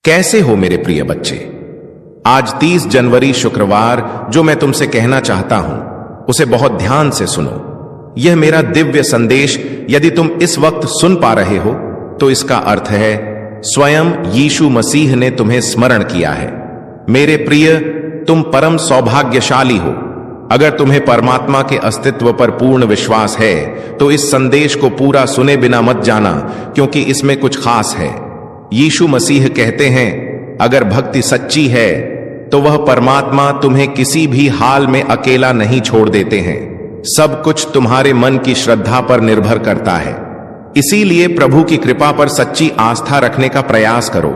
कैसे हो मेरे प्रिय बच्चे? आज 30 जनवरी शुक्रवार जो मैं तुमसे कहना चाहता हूं उसे बहुत ध्यान से सुनो। यह मेरा दिव्य संदेश यदि तुम इस वक्त सुन पा रहे हो तो इसका अर्थ है स्वयं यीशु मसीह ने तुम्हें स्मरण किया है। मेरे प्रिय, तुम परम सौभाग्यशाली हो। अगर तुम्हें परमात्मा के अस्तित्व पर पूर्ण विश्वास है तो इस संदेश को पूरा सुने बिना मत जाना, क्योंकि इसमें कुछ खास है। यीशु मसीह कहते हैं, अगर भक्ति सच्ची है तो वह परमात्मा तुम्हें किसी भी हाल में अकेला नहीं छोड़ देते हैं। सब कुछ तुम्हारे मन की श्रद्धा पर निर्भर करता है। इसीलिए प्रभु की कृपा पर सच्ची आस्था रखने का प्रयास करो।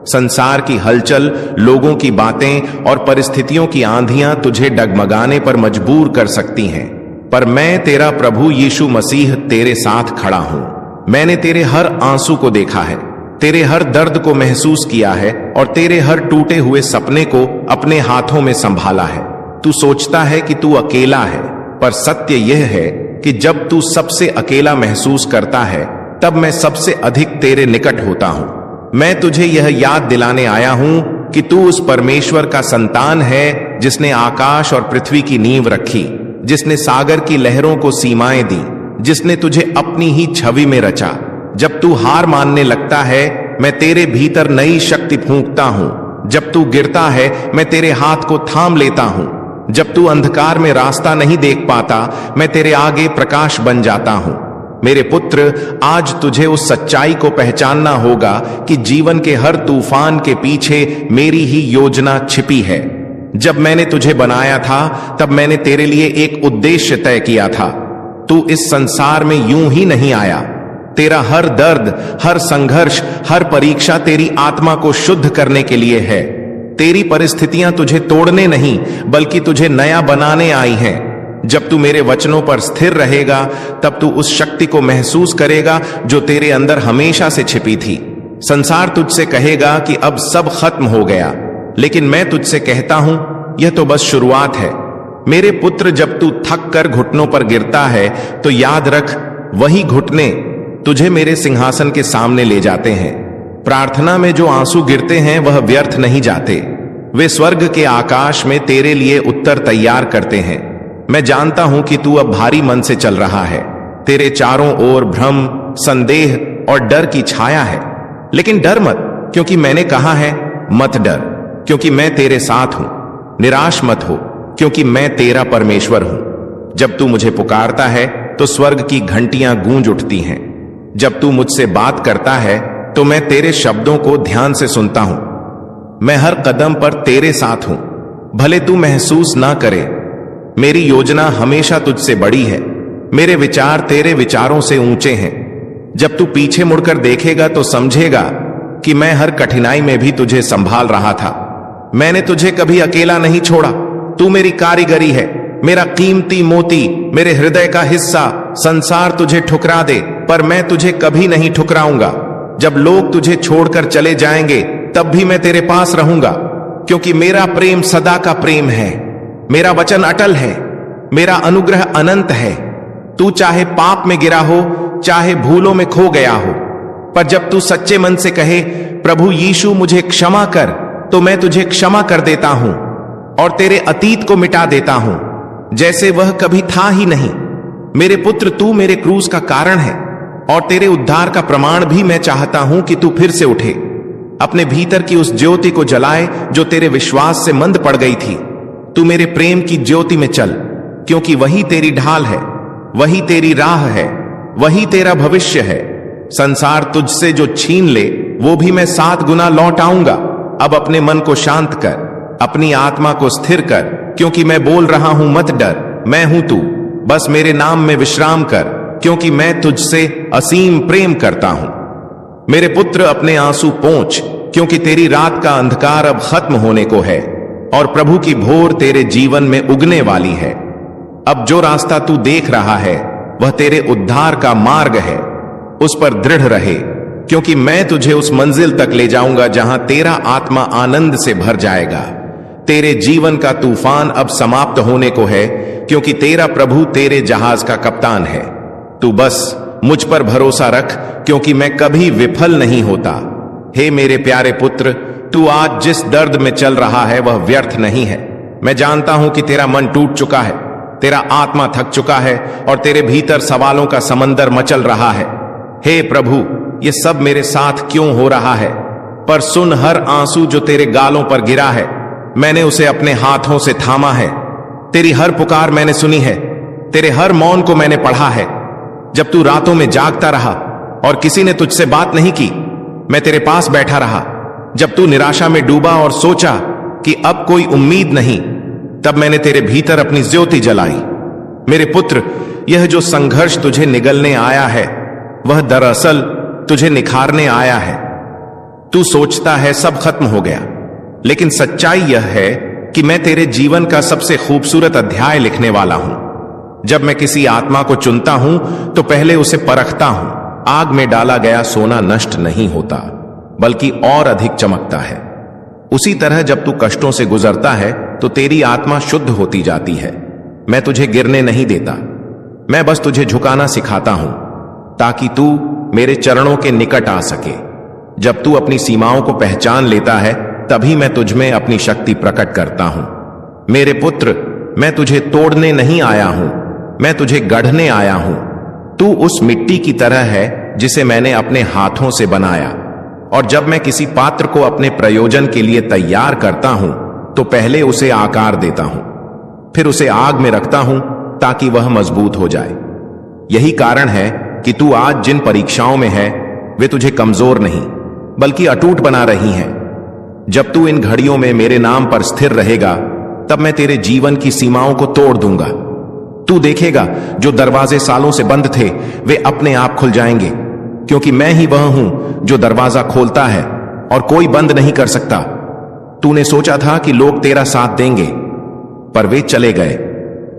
संसार की हलचल, लोगों की बातें और परिस्थितियों की आंधियां तुझे डगमगाने पर मजबूर कर सकती हैं, पर मैं तेरा प्रभु यीशु मसीह तेरे साथ खड़ा हूं। मैंने तेरे हर आंसू को देखा है, तेरे हर दर्द को महसूस किया है और तेरे हर टूटे हुए सपने को अपने हाथों में संभाला है। तू सोचता है कि तू अकेला है, पर सत्य यह है कि जब तू सबसे अकेला महसूस करता है तब मैं सबसे अधिक तेरे निकट होता हूं। मैं तुझे यह याद दिलाने आया हूं कि तू उस परमेश्वर का संतान है जिसने आकाश और पृथ्वी की नींव रखी, जिसने सागर की लहरों को सीमाएं दी, जिसने तुझे अपनी ही छवि में रचा। जब तू हार मानने लगता है मैं तेरे भीतर नई शक्ति फूंकता हूं। जब तू गिरता है मैं तेरे हाथ को थाम लेता हूं। जब तू अंधकार में रास्ता नहीं देख पाता मैं तेरे आगे प्रकाश बन जाता हूं। मेरे पुत्र, आज तुझे उस सच्चाई को पहचानना होगा कि जीवन के हर तूफान के पीछे मेरी ही योजना छिपी है। जब मैंने तुझे बनाया था तब मैंने तेरे लिए एक उद्देश्य तय किया था। तू इस संसार में यूं ही नहीं आया। तेरा हर दर्द, हर संघर्ष, हर परीक्षा तेरी आत्मा को शुद्ध करने के लिए है। तेरी परिस्थितियां तुझे तोड़ने नहीं बल्कि तुझे नया बनाने आई हैं। जब तू मेरे वचनों पर स्थिर रहेगा तब तू उस शक्ति को महसूस करेगा जो तेरे अंदर हमेशा से छिपी थी। संसार तुझसे कहेगा कि अब सब खत्म हो गया, लेकिन मैं तुझसे कहता हूं यह तो बस शुरुआत है। मेरे पुत्र, जब तू थक कर घुटनों पर गिरता है तो याद रख, वही घुटने तुझे मेरे सिंहासन के सामने ले जाते हैं। प्रार्थना में जो आंसू गिरते हैं वह व्यर्थ नहीं जाते, वे स्वर्ग के आकाश में तेरे लिए उत्तर तैयार करते हैं। मैं जानता हूं कि तू अब भारी मन से चल रहा है। तेरे चारों ओर भ्रम, संदेह और डर की छाया है, लेकिन डर मत, क्योंकि मैंने कहा है मत डर, क्योंकि मैं तेरे साथ हूं। निराश मत हो, क्योंकि मैं तेरा परमेश्वर हूं। जब तू मुझे पुकारता है तो स्वर्ग की घंटियां गूंज उठती हैं। जब तू मुझसे बात करता है तो मैं तेरे शब्दों को ध्यान से सुनता हूं। मैं हर कदम पर तेरे साथ हूं, भले तू महसूस ना करे। मेरी योजना हमेशा तुझसे बड़ी है। मेरे विचार तेरे विचारों से ऊंचे हैं। जब तू पीछे मुड़कर देखेगा तो समझेगा कि मैं हर कठिनाई में भी तुझे संभाल रहा था। मैंने तुझे कभी अकेला नहीं छोड़ा। तू मेरी कारीगरी है, मेरा कीमती मोती, मेरे हृदय का हिस्सा। संसार तुझे ठुकरा दे पर मैं तुझे कभी नहीं ठुकराऊंगा। जब लोग तुझे छोड़कर चले जाएंगे तब भी मैं तेरे पास रहूंगा, क्योंकि मेरा प्रेम सदा का प्रेम है। मेरा वचन अटल है, मेरा अनुग्रह अनंत है। तू चाहे पाप में गिरा हो, चाहे भूलों में खो गया हो, पर जब तू सच्चे मन से कहे प्रभु यीशु मुझे क्षमा कर, तो मैं तुझे क्षमा कर देता हूं और तेरे अतीत को मिटा देता हूं जैसे वह कभी था ही नहीं। मेरे पुत्र, तू मेरे क्रूस का कारण है और तेरे उद्धार का प्रमाण भी मैं चाहता हूं कि तू फिर से उठे, अपने भीतर की उस ज्योति को जलाए जो तेरे विश्वास से मंद पड़ गई थी। तू मेरे प्रेम की ज्योति में चल, क्योंकि वही तेरी ढाल है, वही तेरी राह है, वही तेरा भविष्य है। संसार तुझसे जो छीन ले वो भी मैं 7 गुना लौट आऊंगा। अब अपने मन को शांत कर, अपनी आत्मा को स्थिर कर, क्योंकि मैं बोल रहा हूं मत डर, मैं हूं तू। बस मेरे नाम में विश्राम कर, क्योंकि मैं तुझसे असीम प्रेम करता हूं। मेरे पुत्र, अपने आंसू पोंछ, क्योंकि तेरी रात का अंधकार अब खत्म होने को है और प्रभु की भोर तेरे जीवन में उगने वाली है। अब जो रास्ता तू देख रहा है वह तेरे उद्धार का मार्ग है। उस पर दृढ़ रहे, क्योंकि मैं तुझे उस मंजिल तक ले जाऊंगा जहां तेरा आत्मा आनंद से भर जाएगा। तेरे जीवन का तूफान अब समाप्त होने को है, क्योंकि तेरा प्रभु तेरे जहाज का कप्तान है। तू बस मुझ पर भरोसा रख, क्योंकि मैं कभी विफल नहीं होता। हे मेरे प्यारे पुत्र, तू आज जिस दर्द में चल रहा है वह व्यर्थ नहीं है। मैं जानता हूं कि तेरा मन टूट चुका है, तेरा आत्मा थक चुका है और तेरे भीतर सवालों का समंदर मचल रहा है। हे प्रभु, ये सब मेरे साथ क्यों हो रहा है? पर सुन, हर आंसू जो तेरे गालों पर गिरा है, मैंने उसे अपने हाथों से थामा है। तेरी हर पुकार मैंने सुनी है, तेरे हर मौन को मैंने पढ़ा है। जब तू रातों में जागता रहा और किसी ने तुझसे बात नहीं की, मैं तेरे पास बैठा रहा। जब तू निराशा में डूबा और सोचा कि अब कोई उम्मीद नहीं, तब मैंने तेरे भीतर अपनी ज्योति जलाई। मेरे पुत्र, यह जो संघर्ष तुझे निगलने आया है, वह दरअसल तुझे निखारने आया है। तू सोचता है सब खत्म हो गया, लेकिन सच्चाई यह है कि मैं तेरे जीवन का सबसे खूबसूरत अध्याय लिखने वाला हूं। जब मैं किसी आत्मा को चुनता हूं तो पहले उसे परखता हूं। आग में डाला गया सोना नष्ट नहीं होता, बल्कि और अधिक चमकता है। उसी तरह जब तू कष्टों से गुजरता है तो तेरी आत्मा शुद्ध होती जाती है। मैं तुझे गिरने नहीं देता, मैं बस तुझे झुकाना सिखाता हूं ताकि तू मेरे चरणों के निकट आ सके। जब तू अपनी सीमाओं को पहचान लेता है, तभी मैं तुझमें अपनी शक्ति प्रकट करता हूं। मेरे पुत्र, मैं तुझे तोड़ने नहीं आया हूं, मैं तुझे गढ़ने आया हूं। तू उस मिट्टी की तरह है जिसे मैंने अपने हाथों से बनाया, और जब मैं किसी पात्र को अपने प्रयोजन के लिए तैयार करता हूं तो पहले उसे आकार देता हूं, फिर उसे आग में रखता हूं ताकि वह मजबूत हो जाए। यही कारण है कि तू आज जिन परीक्षाओं में है वे तुझे कमजोर नहीं बल्कि अटूट बना रही हैं। जब तू इन घड़ियों में मेरे नाम पर स्थिर रहेगा, तब मैं तेरे जीवन की सीमाओं को तोड़ दूंगा। तू देखेगा जो दरवाजे सालों से बंद थे वे अपने आप खुल जाएंगे, क्योंकि मैं ही वह हूं जो दरवाजा खोलता है और कोई बंद नहीं कर सकता। तूने सोचा था कि लोग तेरा साथ देंगे, पर वे चले गए।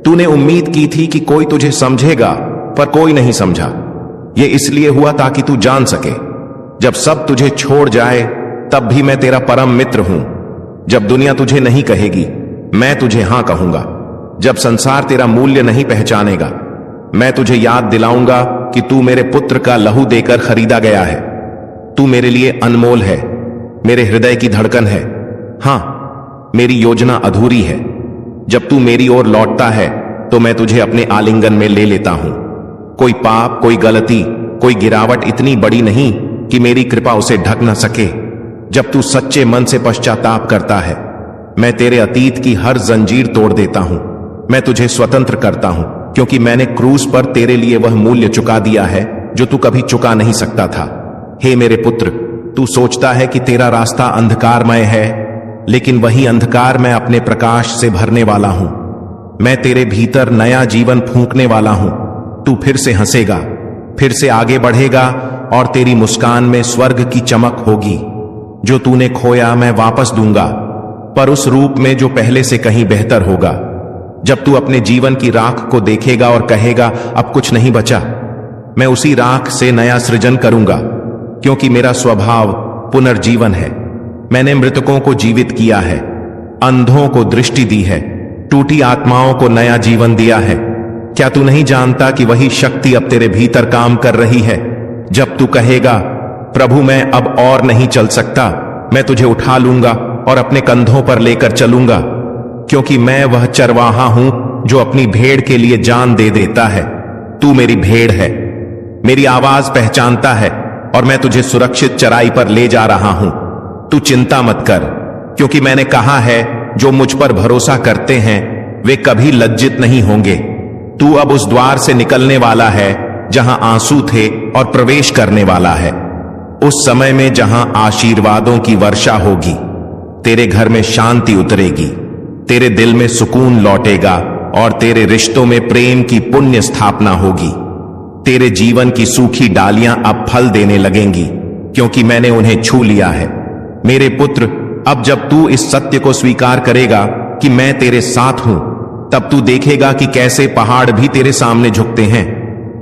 तूने उम्मीद की थी कि कोई तुझे समझेगा, पर कोई नहीं समझा। यह इसलिए हुआ ताकि तू जान सके, जब सब तुझे छोड़ जाए तब भी मैं तेरा परम मित्र हूं। जब दुनिया तुझे नहीं कहेगी, मैं तुझे हां कहूंगा। जब संसार तेरा मूल्य नहीं पहचानेगा, मैं तुझे याद दिलाऊंगा कि तू मेरे पुत्र का लहू देकर खरीदा गया है। तू मेरे लिए अनमोल है, मेरे हृदय की धड़कन है। हां, मेरी योजना अधूरी है। जब तू मेरी ओर लौटता है तो मैं तुझे अपने आलिंगन में ले लेता हूं। कोई पाप, कोई गलती, कोई गिरावट इतनी बड़ी नहीं कि मेरी कृपा उसे ढक न सके। जब तू सच्चे मन से पश्चाताप करता है, मैं तेरे अतीत की हर जंजीर तोड़ देता हूं। मैं तुझे स्वतंत्र करता हूं, क्योंकि मैंने क्रूस पर तेरे लिए वह मूल्य चुका दिया है जो तू कभी चुका नहीं सकता था। हे मेरे पुत्र, तू सोचता है कि तेरा रास्ता अंधकारमय है, लेकिन वही अंधकार मैं अपने प्रकाश से भरने वाला हूं। मैं तेरे भीतर नया जीवन फूंकने वाला हूं। तू फिर से हंसेगा, फिर से आगे बढ़ेगा और तेरी मुस्कान में स्वर्ग की चमक होगी। जो तूने खोया मैं वापस दूंगा, पर उस रूप में जो पहले से कहीं बेहतर होगा। जब तू अपने जीवन की राख को देखेगा और कहेगा अब कुछ नहीं बचा, मैं उसी राख से नया सृजन करूंगा, क्योंकि मेरा स्वभाव पुनर्जीवन है। मैंने मृतकों को जीवित किया है, अंधों को दृष्टि दी है, टूटी आत्माओं को नया जीवन दिया है। क्या तू नहीं जानता कि वही शक्ति अब तेरे भीतर काम कर रही है? जब तू कहेगा प्रभु मैं अब और नहीं चल सकता, मैं तुझे उठा लूंगा और अपने कंधों पर लेकर चलूंगा, क्योंकि मैं वह चरवाहा हूं जो अपनी भेड़ के लिए जान दे देता है। तू मेरी भेड़ है, मेरी आवाज पहचानता है और मैं तुझे सुरक्षित चराई पर ले जा रहा हूं। तू चिंता मत कर, क्योंकि मैंने कहा है जो मुझ पर भरोसा करते हैं वे कभी लज्जित नहीं होंगे। तू अब उस द्वार से निकलने वाला है जहां आंसू थे और प्रवेश करने वाला है उस समय में जहां आशीर्वादों की वर्षा होगी। तेरे घर में शांति उतरेगी, तेरे दिल में सुकून लौटेगा और तेरे रिश्तों में प्रेम की पुण्य स्थापना होगी। तेरे जीवन की सूखी डालियां अब फल देने लगेंगी, क्योंकि मैंने उन्हें छू लिया है। मेरे पुत्र, अब जब तू इस सत्य को स्वीकार करेगा कि मैं तेरे साथ हूं, तब तू देखेगा कि कैसे पहाड़ भी तेरे सामने झुकते हैं।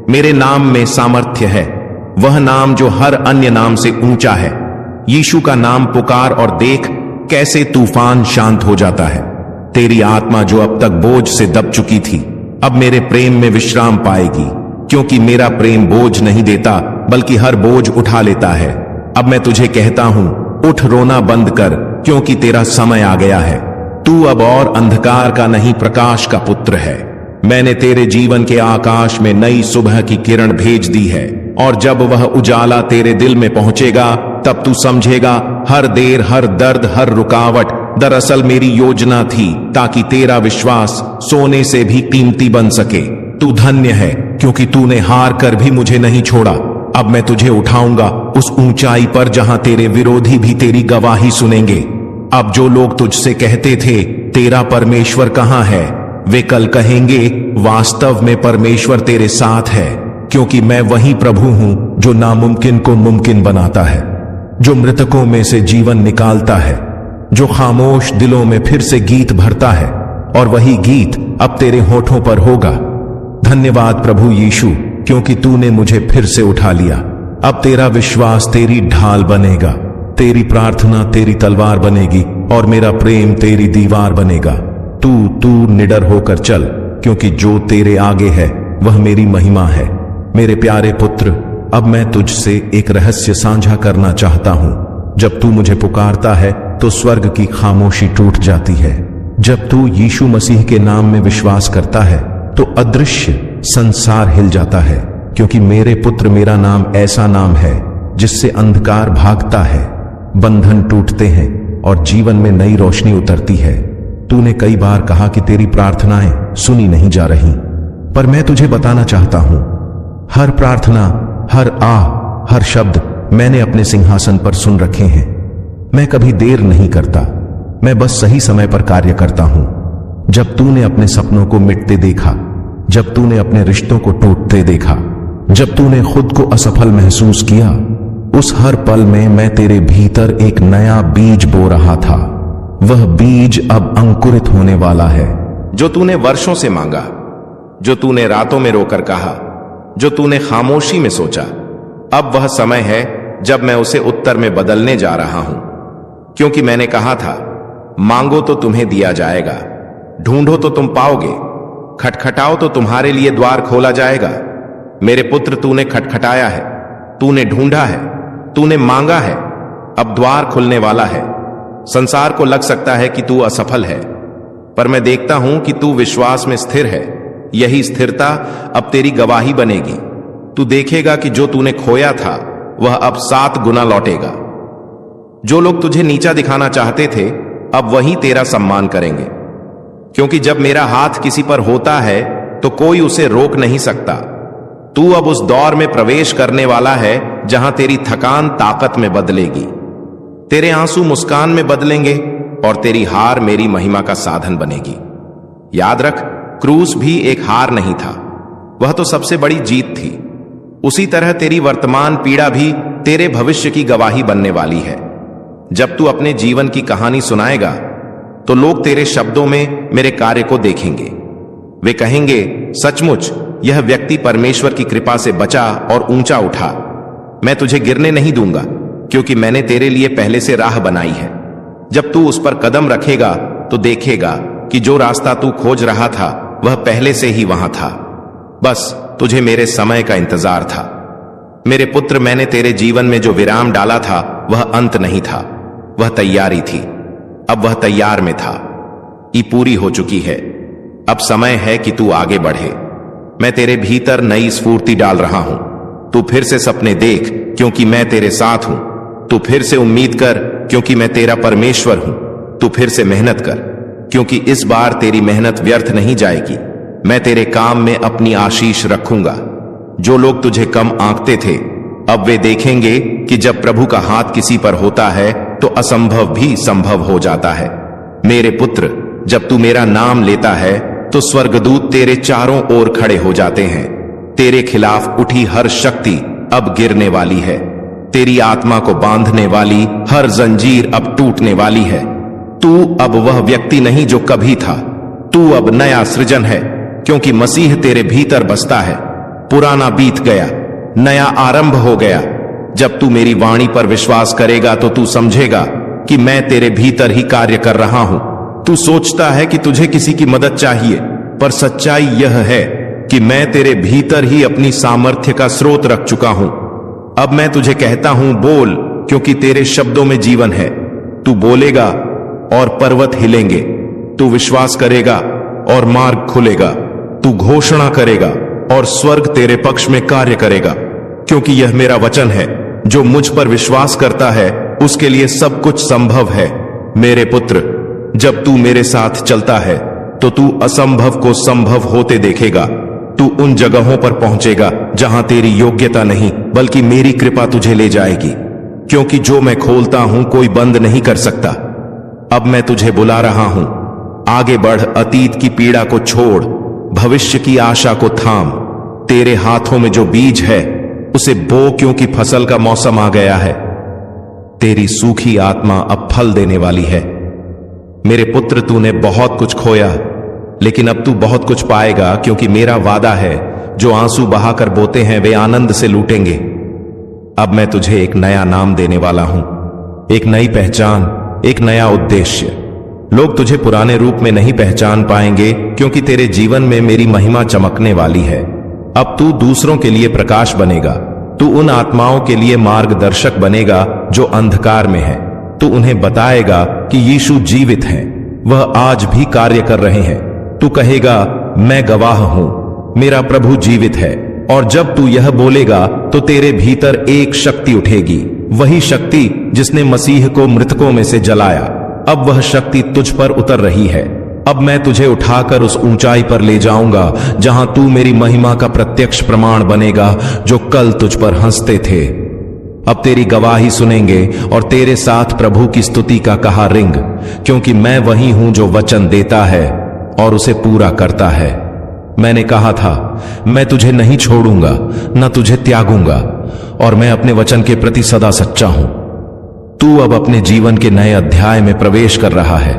मेरे नाम में सामर्थ्य है, वह नाम जो हर अन्य नाम से ऊंचा है। यीशु का नाम पुकार और देख कैसे तूफान शांत हो जाता है। तेरी आत्मा जो अब तक बोझ से दब चुकी थी, अब मेरे प्रेम में विश्राम पाएगी, क्योंकि मेरा प्रेम बोझ नहीं देता बल्कि हर बोझ उठा लेता है। अब मैं तुझे कहता हूं, उठ, रोना बंद कर, क्योंकि तेरा समय आ गया है। तू अब और अंधकार का नहीं, प्रकाश का पुत्र है। मैंने तेरे जीवन के आकाश में नई सुबह की किरण भेज दी है, और जब वह उजाला तेरे दिल में पहुंचेगा तब तू समझेगा हर देर, हर दर्द, हर रुकावट दरअसल मेरी योजना थी, ताकि तेरा विश्वास सोने से भी कीमती बन सके। तू धन्य है, क्योंकि तूने हार कर भी मुझे नहीं छोड़ा। अब मैं तुझे उठाऊंगा उस ऊंचाई पर जहां तेरे विरोधी भी तेरी गवाही सुनेंगे। अब जो लोग तुझसे कहते थे तेरा परमेश्वर कहां है, वे कल कहेंगे वास्तव में परमेश्वर तेरे साथ है, क्योंकि मैं वही प्रभु हूं जो नामुमकिन को मुमकिन बनाता है, जो मृतकों में से जीवन निकालता है, जो खामोश दिलों में फिर से गीत भरता है, और वही गीत अब तेरे होठों पर होगा। धन्यवाद प्रभु यीशु, क्योंकि तूने मुझे फिर से उठा लिया। अब तेरा विश्वास तेरी ढाल बनेगा, तेरी प्रार्थना तेरी तलवार बनेगी, और मेरा प्रेम तेरी दीवार बनेगा। तू निडर होकर चल, क्योंकि जो तेरे आगे है वह मेरी महिमा है। मेरे प्यारे पुत्र, अब मैं तुझसे एक रहस्य साझा करना चाहता हूं। जब तू मुझे पुकारता है तो स्वर्ग की खामोशी टूट जाती है। जब तू यीशु मसीह के नाम में विश्वास करता है तो अदृश्य संसार हिल जाता है, क्योंकि मेरे पुत्र, मेरा नाम ऐसा नाम है जिससे अंधकार भागता है, बंधन टूटते हैं और जीवन में नई रोशनी उतरती है। तूने कई बार कहा कि तेरी प्रार्थनाएं सुनी नहीं जा रही, पर मैं तुझे बताना चाहता हूं, हर प्रार्थना, हर हर शब्द मैंने अपने सिंहासन पर सुन रखे हैं। मैं कभी देर नहीं करता, मैं बस सही समय पर कार्य करता हूं। जब तूने अपने सपनों को मिटते देखा, जब तूने अपने रिश्तों को टूटते देखा, जब तूने खुद को असफल महसूस किया, उस हर पल में मैं तेरे भीतर एक नया बीज बो रहा था। वह बीज अब अंकुरित होने वाला है। जो तूने वर्षों से मांगा, जो तूने रातों में रोकर कहा, जो तूने खामोशी में सोचा, अब वह समय है जब मैं उसे उत्तर में बदलने जा रहा हूं। क्योंकि मैंने कहा था, मांगो तो तुम्हें दिया जाएगा, ढूंढो तो तुम पाओगे, खटखटाओ तो तुम्हारे लिए द्वार खोला जाएगा। मेरे पुत्र, तूने खटखटाया है, तूने ढूंढा है, तूने मांगा है, अब द्वार खुलने वाला है। संसार को लग सकता है कि तू असफल है, पर मैं देखता हूं कि तू विश्वास में स्थिर है। यही स्थिरता अब तेरी गवाही बनेगी। तू देखेगा कि जो तूने खोया था वह अब 7 गुना लौटेगा। जो लोग तुझे नीचा दिखाना चाहते थे अब वही तेरा सम्मान करेंगे, क्योंकि जब मेरा हाथ किसी पर होता है तो कोई उसे रोक नहीं सकता। तू अब उस दौर में प्रवेश करने वाला है जहां तेरी थकान ताकत में बदलेगी, तेरे आंसू मुस्कान में बदलेंगे, और तेरी हार मेरी महिमा का साधन बनेगी। याद रख, क्रूस भी एक हार नहीं था, वह तो सबसे बड़ी जीत थी। उसी तरह तेरी वर्तमान पीड़ा भी तेरे भविष्य की गवाही बनने वाली है। जब तू अपने जीवन की कहानी सुनाएगा तो लोग तेरे शब्दों में मेरे कार्य को देखेंगे। वे कहेंगे, सचमुच यह व्यक्ति परमेश्वर की कृपा से बचा और ऊंचा उठा। मैं तुझे गिरने नहीं दूंगा, क्योंकि मैंने तेरे लिए पहले से राह बनाई है। जब तू उस पर कदम रखेगा तो देखेगा कि जो रास्ता तू खोज रहा था वह पहले से ही वहां था। बस तुझे मेरे समय का इंतजार था। मेरे पुत्र, मैंने तेरे जीवन में जो विराम डाला था वह अंत नहीं था, वह तैयारी थी। अब वह तैयार में था, ये पूरी हो चुकी है। अब समय है कि तू आगे बढ़े। मैं तेरे भीतर नई स्फूर्ति डाल रहा हूं। तू फिर से सपने देख, क्योंकि मैं तेरे साथ हूं। तू फिर से उम्मीद कर, क्योंकि मैं तेरा परमेश्वर हूं। तू फिर से मेहनत कर, क्योंकि इस बार तेरी मेहनत व्यर्थ नहीं जाएगी। मैं तेरे काम में अपनी आशीष रखूंगा। जो लोग तुझे कम आंकते थे अब वे देखेंगे कि जब प्रभु का हाथ किसी पर होता है तो असंभव भी संभव हो जाता है। मेरे पुत्र, जब तू मेरा नाम लेता है तो स्वर्गदूत तेरे चारों ओर खड़े हो जाते हैं। तेरे खिलाफ उठी हर शक्ति अब गिरने वाली है। तेरी आत्मा को बांधने वाली हर जंजीर अब टूटने वाली है। तू अब वह व्यक्ति नहीं जो कभी था। तू अब नया सृजन है, क्योंकि मसीह तेरे भीतर बसता है। पुराना बीत गया, नया आरंभ हो गया। जब तू मेरी वाणी पर विश्वास करेगा तो तू समझेगा कि मैं तेरे भीतर ही कार्य कर रहा हूं। तू सोचता है कि तुझे किसी की मदद चाहिए, पर सच्चाई यह है कि मैं तेरे भीतर ही अपनी सामर्थ्य का स्रोत रख चुका हूं। अब मैं तुझे कहता हूं, बोल, क्योंकि तेरे शब्दों में जीवन है। तू बोलेगा और पर्वत हिलेंगे, तू विश्वास करेगा और मार्ग खुलेगा, तू घोषणा करेगा और स्वर्ग तेरे पक्ष में कार्य करेगा। क्योंकि यह मेरा वचन है, जो मुझ पर विश्वास करता है उसके लिए सब कुछ संभव है। मेरे पुत्र, जब तू मेरे साथ चलता है तो तू असंभव को संभव होते देखेगा। तू उन जगहों पर पहुंचेगा जहां तेरी योग्यता नहीं बल्कि मेरी कृपा तुझे ले जाएगी। क्योंकि जो मैं खोलता हूं कोई बंद नहीं कर सकता। अब मैं तुझे बुला रहा हूं, आगे बढ़, अतीत की पीड़ा को छोड़, भविष्य की आशा को थाम। तेरे हाथों में जो बीज है उसे बो, क्योंकि फसल का मौसम आ गया है। तेरी सूखी आत्मा अब फल देने वाली है। मेरे पुत्र, तूने बहुत कुछ खोया, लेकिन अब तू बहुत कुछ पाएगा, क्योंकि मेरा वादा है, जो आंसू बहाकर बोते हैं वे आनंद से लूटेंगे। अब मैं तुझे एक नया नाम देने वाला हूं, एक नई पहचान, एक नया उद्देश्य। लोग तुझे पुराने रूप में नहीं पहचान पाएंगे, क्योंकि तेरे जीवन में मेरी महिमा चमकने वाली है। अब तू दूसरों के लिए प्रकाश बनेगा। तू उन आत्माओं के लिए मार्गदर्शक बनेगा जो अंधकार में है। तू उन्हें बताएगा कि यीशु जीवित है, वह आज भी कार्य कर रहे हैं। तू कहेगा, मैं गवाह हूं, मेरा प्रभु जीवित है। और जब तू यह बोलेगा तो तेरे भीतर एक शक्ति उठेगी, वही शक्ति जिसने मसीह को मृतकों में से जलाया। अब वह शक्ति तुझ पर उतर रही है। अब मैं तुझे उठाकर उस ऊंचाई पर ले जाऊंगा जहां तू मेरी महिमा का प्रत्यक्ष प्रमाण बनेगा, जो कल तुझ पर हंसते थे अब तेरी गवाही सुनेंगे और तेरे साथ प्रभु की स्तुति का कहा रिंग। क्योंकि मैं वही हूं जो वचन देता है और उसे पूरा करता है। मैंने कहा था, मैं तुझे नहीं छोड़ूंगा, न तुझे त्यागूंगा, और मैं अपने वचन के प्रति सदा सच्चा हूं। तू अब अपने जीवन के नए अध्याय में प्रवेश कर रहा है।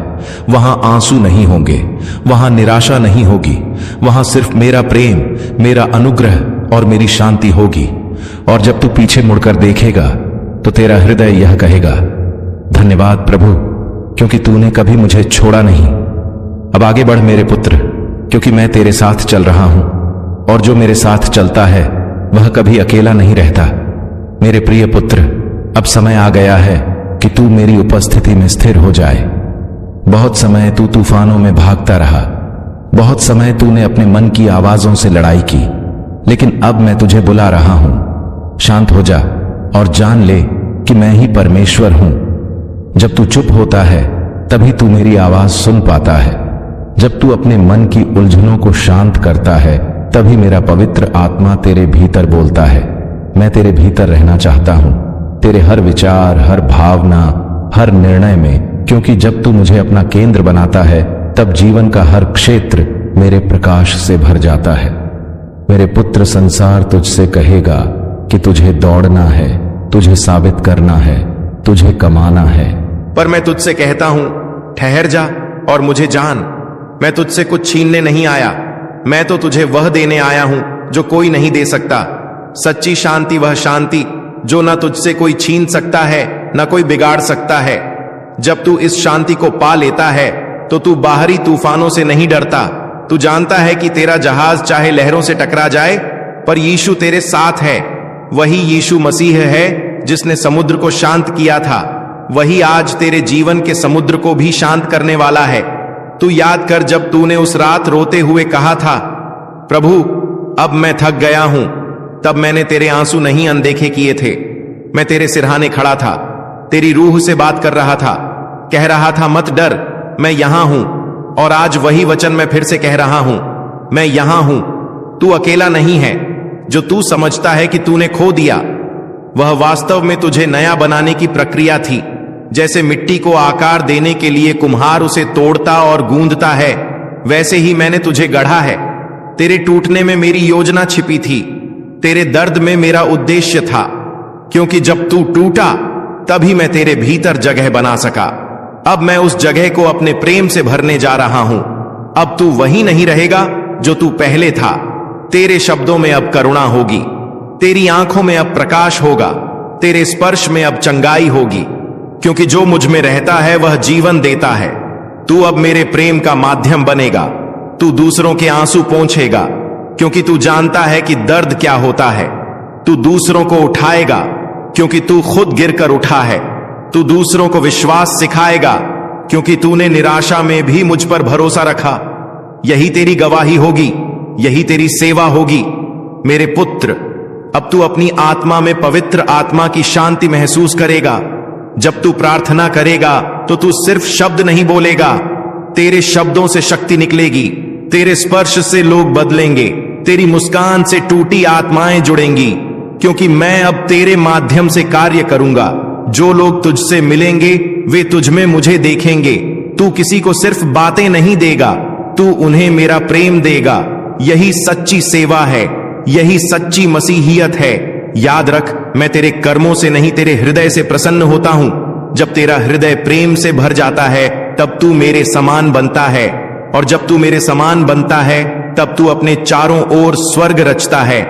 वहां आंसू नहीं होंगे, वहां निराशा नहीं होगी, वहां सिर्फ मेरा प्रेम, मेरा अनुग्रह और मेरी शांति होगी। और जब तू पीछे मुड़कर देखेगा तो तेरा हृदय यह कहेगा, धन्यवाद प्रभु, क्योंकि तूने कभी मुझे छोड़ा नहीं। अब आगे बढ़ मेरे पुत्र, क्योंकि मैं तेरे साथ चल रहा हूं, और जो मेरे साथ चलता है वह कभी अकेला नहीं रहता। मेरे प्रिय पुत्र, अब समय आ गया है कि तू मेरी उपस्थिति में स्थिर हो जाए। बहुत समय तू तूफानों में भागता रहा, बहुत समय तूने अपने मन की आवाजों से लड़ाई की, लेकिन अब मैं तुझे बुला रहा हूं। शांत हो जा और जान ले कि मैं ही परमेश्वर हूं। जब तू चुप होता है तभी तू मेरी आवाज सुन पाता है। जब तू अपने मन की उलझनों को शांत करता है तभी मेरा पवित्र आत्मा तेरे भीतर बोलता है। मैं तेरे भीतर रहना चाहता हूं, तेरे हर विचार, हर भावना, हर निर्णय में, क्योंकि जब तू मुझे अपना केंद्र बनाता है तब जीवन का हर क्षेत्र मेरे प्रकाश से भर जाता है। मेरे पुत्र, संसार तुझसे कहेगा कि तुझे दौड़ना है, तुझे साबित करना है, तुझे कमाना है, पर मैं तुझसे कहता हूं, ठहर जा और मुझे जान। मैं तुझसे कुछ छीनने नहीं आया, मैं तो तुझे वह देने आया हूं जो कोई नहीं दे सकता। सच्ची शांति, वह शांति जो न तुझसे कोई छीन सकता है न कोई बिगाड़ सकता है। जब तू इस शांति को पा लेता है तो तू बाहरी तूफानों से नहीं डरता। तू जानता है कि तेरा जहाज चाहे लहरों से टकरा जाए, पर यीशु तेरे साथ है। वही यीशु मसीह है जिसने समुद्र को शांत किया था, वही आज तेरे जीवन के समुद्र को भी शांत करने वाला है। तू याद कर, जब तूने उस रात रोते हुए कहा था, प्रभु अब मैं थक गया हूं, तब मैंने तेरे आंसू नहीं अनदेखे किए थे। मैं तेरे सिरहाने खड़ा था, तेरी रूह से बात कर रहा था, कह रहा था, मत डर, मैं यहां हूं। और आज वही वचन मैं फिर से कह रहा हूं, मैं यहां हूं। तू अकेला नहीं है। जो तू समझता है कि तूने खो दिया, वह वास्तव में तुझे नया बनाने की प्रक्रिया थी। जैसे मिट्टी को आकार देने के लिए कुम्हार उसे तोड़ता और गूंदता है, वैसे ही मैंने तुझे गढ़ा है। तेरे टूटने में मेरी योजना छिपी थी, तेरे दर्द में मेरा उद्देश्य था, क्योंकि जब तू टूटा तभी मैं तेरे भीतर जगह बना सका। अब मैं उस जगह को अपने प्रेम से भरने जा रहा हूं। अब तू वही नहीं रहेगा जो तू पहले था। तेरे शब्दों में अब करुणा होगी, तेरी आंखों में अब प्रकाश होगा, तेरे स्पर्श में अब चंगाई होगी, क्योंकि जो मुझ में रहता है वह जीवन देता है। तू अब मेरे प्रेम का माध्यम बनेगा। तू दूसरों के आंसू पोंछेगा, क्योंकि तू जानता है कि दर्द क्या होता है। तू दूसरों को उठाएगा, क्योंकि तू खुद गिरकर उठा है। तू दूसरों को विश्वास सिखाएगा, क्योंकि तूने निराशा में भी मुझ पर भरोसा रखा। यही तेरी गवाही होगी, यही तेरी सेवा होगी। मेरे पुत्र, अब तू अपनी आत्मा में पवित्र आत्मा की शांति महसूस करेगा। जब तू प्रार्थना करेगा तो तू सिर्फ शब्द नहीं बोलेगा, तेरे शब्दों से शक्ति निकलेगी। तेरे स्पर्श से लोग बदलेंगे, तेरी मुस्कान से टूटी आत्माएं जुड़ेंगी, क्योंकि मैं अब तेरे माध्यम से कार्य करूंगा। जो लोग तुझसे मिलेंगे वे तुझ में मुझे देखेंगे। तू किसी को सिर्फ बातें नहीं देगा, तू उन्हें मेरा प्रेम देगा। यही सच्ची सेवा है, यही सच्ची मसीहियत है। याद रख, मैं तेरे कर्मों से नहीं तेरे हृदय से प्रसन्न होता हूं। जब तेरा हृदय प्रेम से भर जाता है तब तू मेरे समान बनता है, और जब तू मेरे समान बनता है तब तू अपने चारों ओर स्वर्ग रचता है।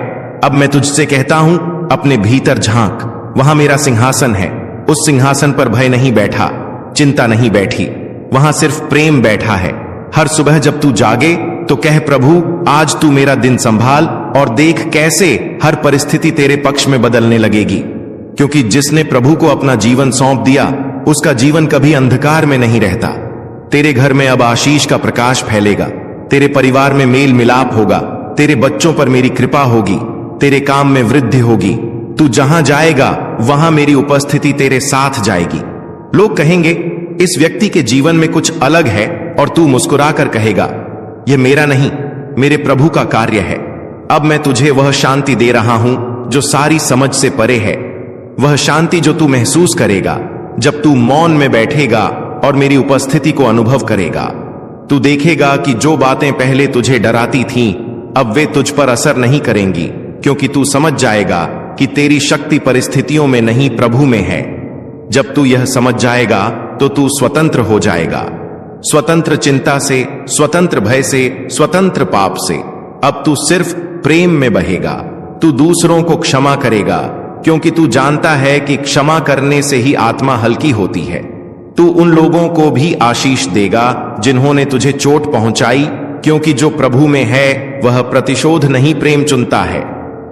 अब मैं तुझसे कहता हूं, अपने भीतर झांक, वहां मेरा सिंहासन है। उस सिंहासन पर भय नहीं बैठा, चिंता नहीं बैठी, वहां सिर्फ प्रेम बैठा है। हर सुबह जब तू जागे तो कह, प्रभु आज तू मेरा दिन संभाल, और देख कैसे हर परिस्थिति तेरे पक्ष में बदलने लगेगी। क्योंकि जिसने प्रभु को अपना जीवन सौंप दिया उसका जीवन कभी अंधकार में नहीं रहता। तेरे घर में अब आशीष का प्रकाश फैलेगा, तेरे परिवार में मेल मिलाप होगा, तेरे बच्चों पर मेरी कृपा होगी, तेरे काम में वृद्धि होगी। तू जहां जाएगा वहां मेरी उपस्थिति तेरे साथ जाएगी। लोग कहेंगे, इस व्यक्ति के जीवन में कुछ अलग है, और तू मुस्कुराकर कहेगा, यह मेरा नहीं, मेरे प्रभु का कार्य है। अब मैं तुझे वह शांति दे रहा हूं जो सारी समझ से परे है। वह शांति जो तू महसूस करेगा जब तू मौन में बैठेगा और मेरी उपस्थिति को अनुभव करेगा। तू देखेगा कि जो बातें पहले तुझे डराती थीं, अब वे तुझ पर असर नहीं करेंगी, क्योंकि तू समझ जाएगा कि तेरी शक्ति परिस्थितियों में नहीं प्रभु में है। जब तू यह समझ जाएगा तो तू स्वतंत्र हो जाएगा, स्वतंत्र चिंता से, स्वतंत्र भय से, स्वतंत्र पाप से। अब तू सिर्फ प्रेम में बहेगा। तू दूसरों को क्षमा करेगा, क्योंकि तू जानता है कि क्षमा करने से ही आत्मा हल्की होती है। तू उन लोगों को भी आशीष देगा जिन्होंने तुझे चोट पहुंचाई, क्योंकि जो प्रभु में है वह प्रतिशोध नहीं प्रेम चुनता है।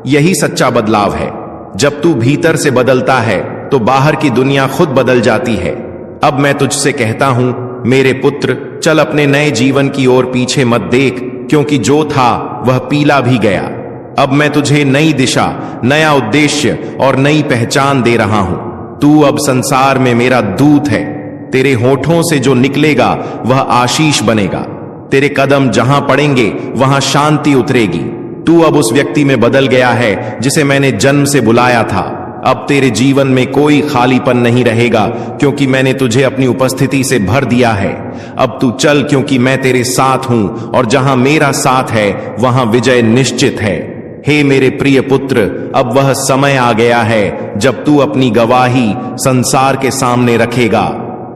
यही सच्चा बदलाव है। जब तू भीतर से बदलता है तो बाहर की दुनिया खुद बदल जाती है। अब मैं तुझसे कहता हूं, मेरे पुत्र, चल अपने नए जीवन की ओर पीछे मत देख, क्योंकि जो था वह पीला भी गया। अब मैं तुझे नई दिशा, नया उद्देश्य और नई पहचान दे रहा हूं। तू अब संसार में मेरा दूत है। तेरे होठों से जो निकलेगा वह आशीष बनेगा। तेरे कदम जहां पड़ेंगे वहां शांति उतरेगी। तू अब उस व्यक्ति में बदल गया है जिसे मैंने जन्म से बुलाया था। अब तेरे जीवन में कोई खालीपन नहीं रहेगा, क्योंकि मैंने तुझे अपनी उपस्थिति से भर दिया है। अब तू चल, क्योंकि मैं तेरे साथ हूं, और जहां मेरा साथ है वहां विजय निश्चित है। हे मेरे प्रिय पुत्र, अब वह समय आ गया है जब तू अपनी गवाही संसार के सामने रखेगा।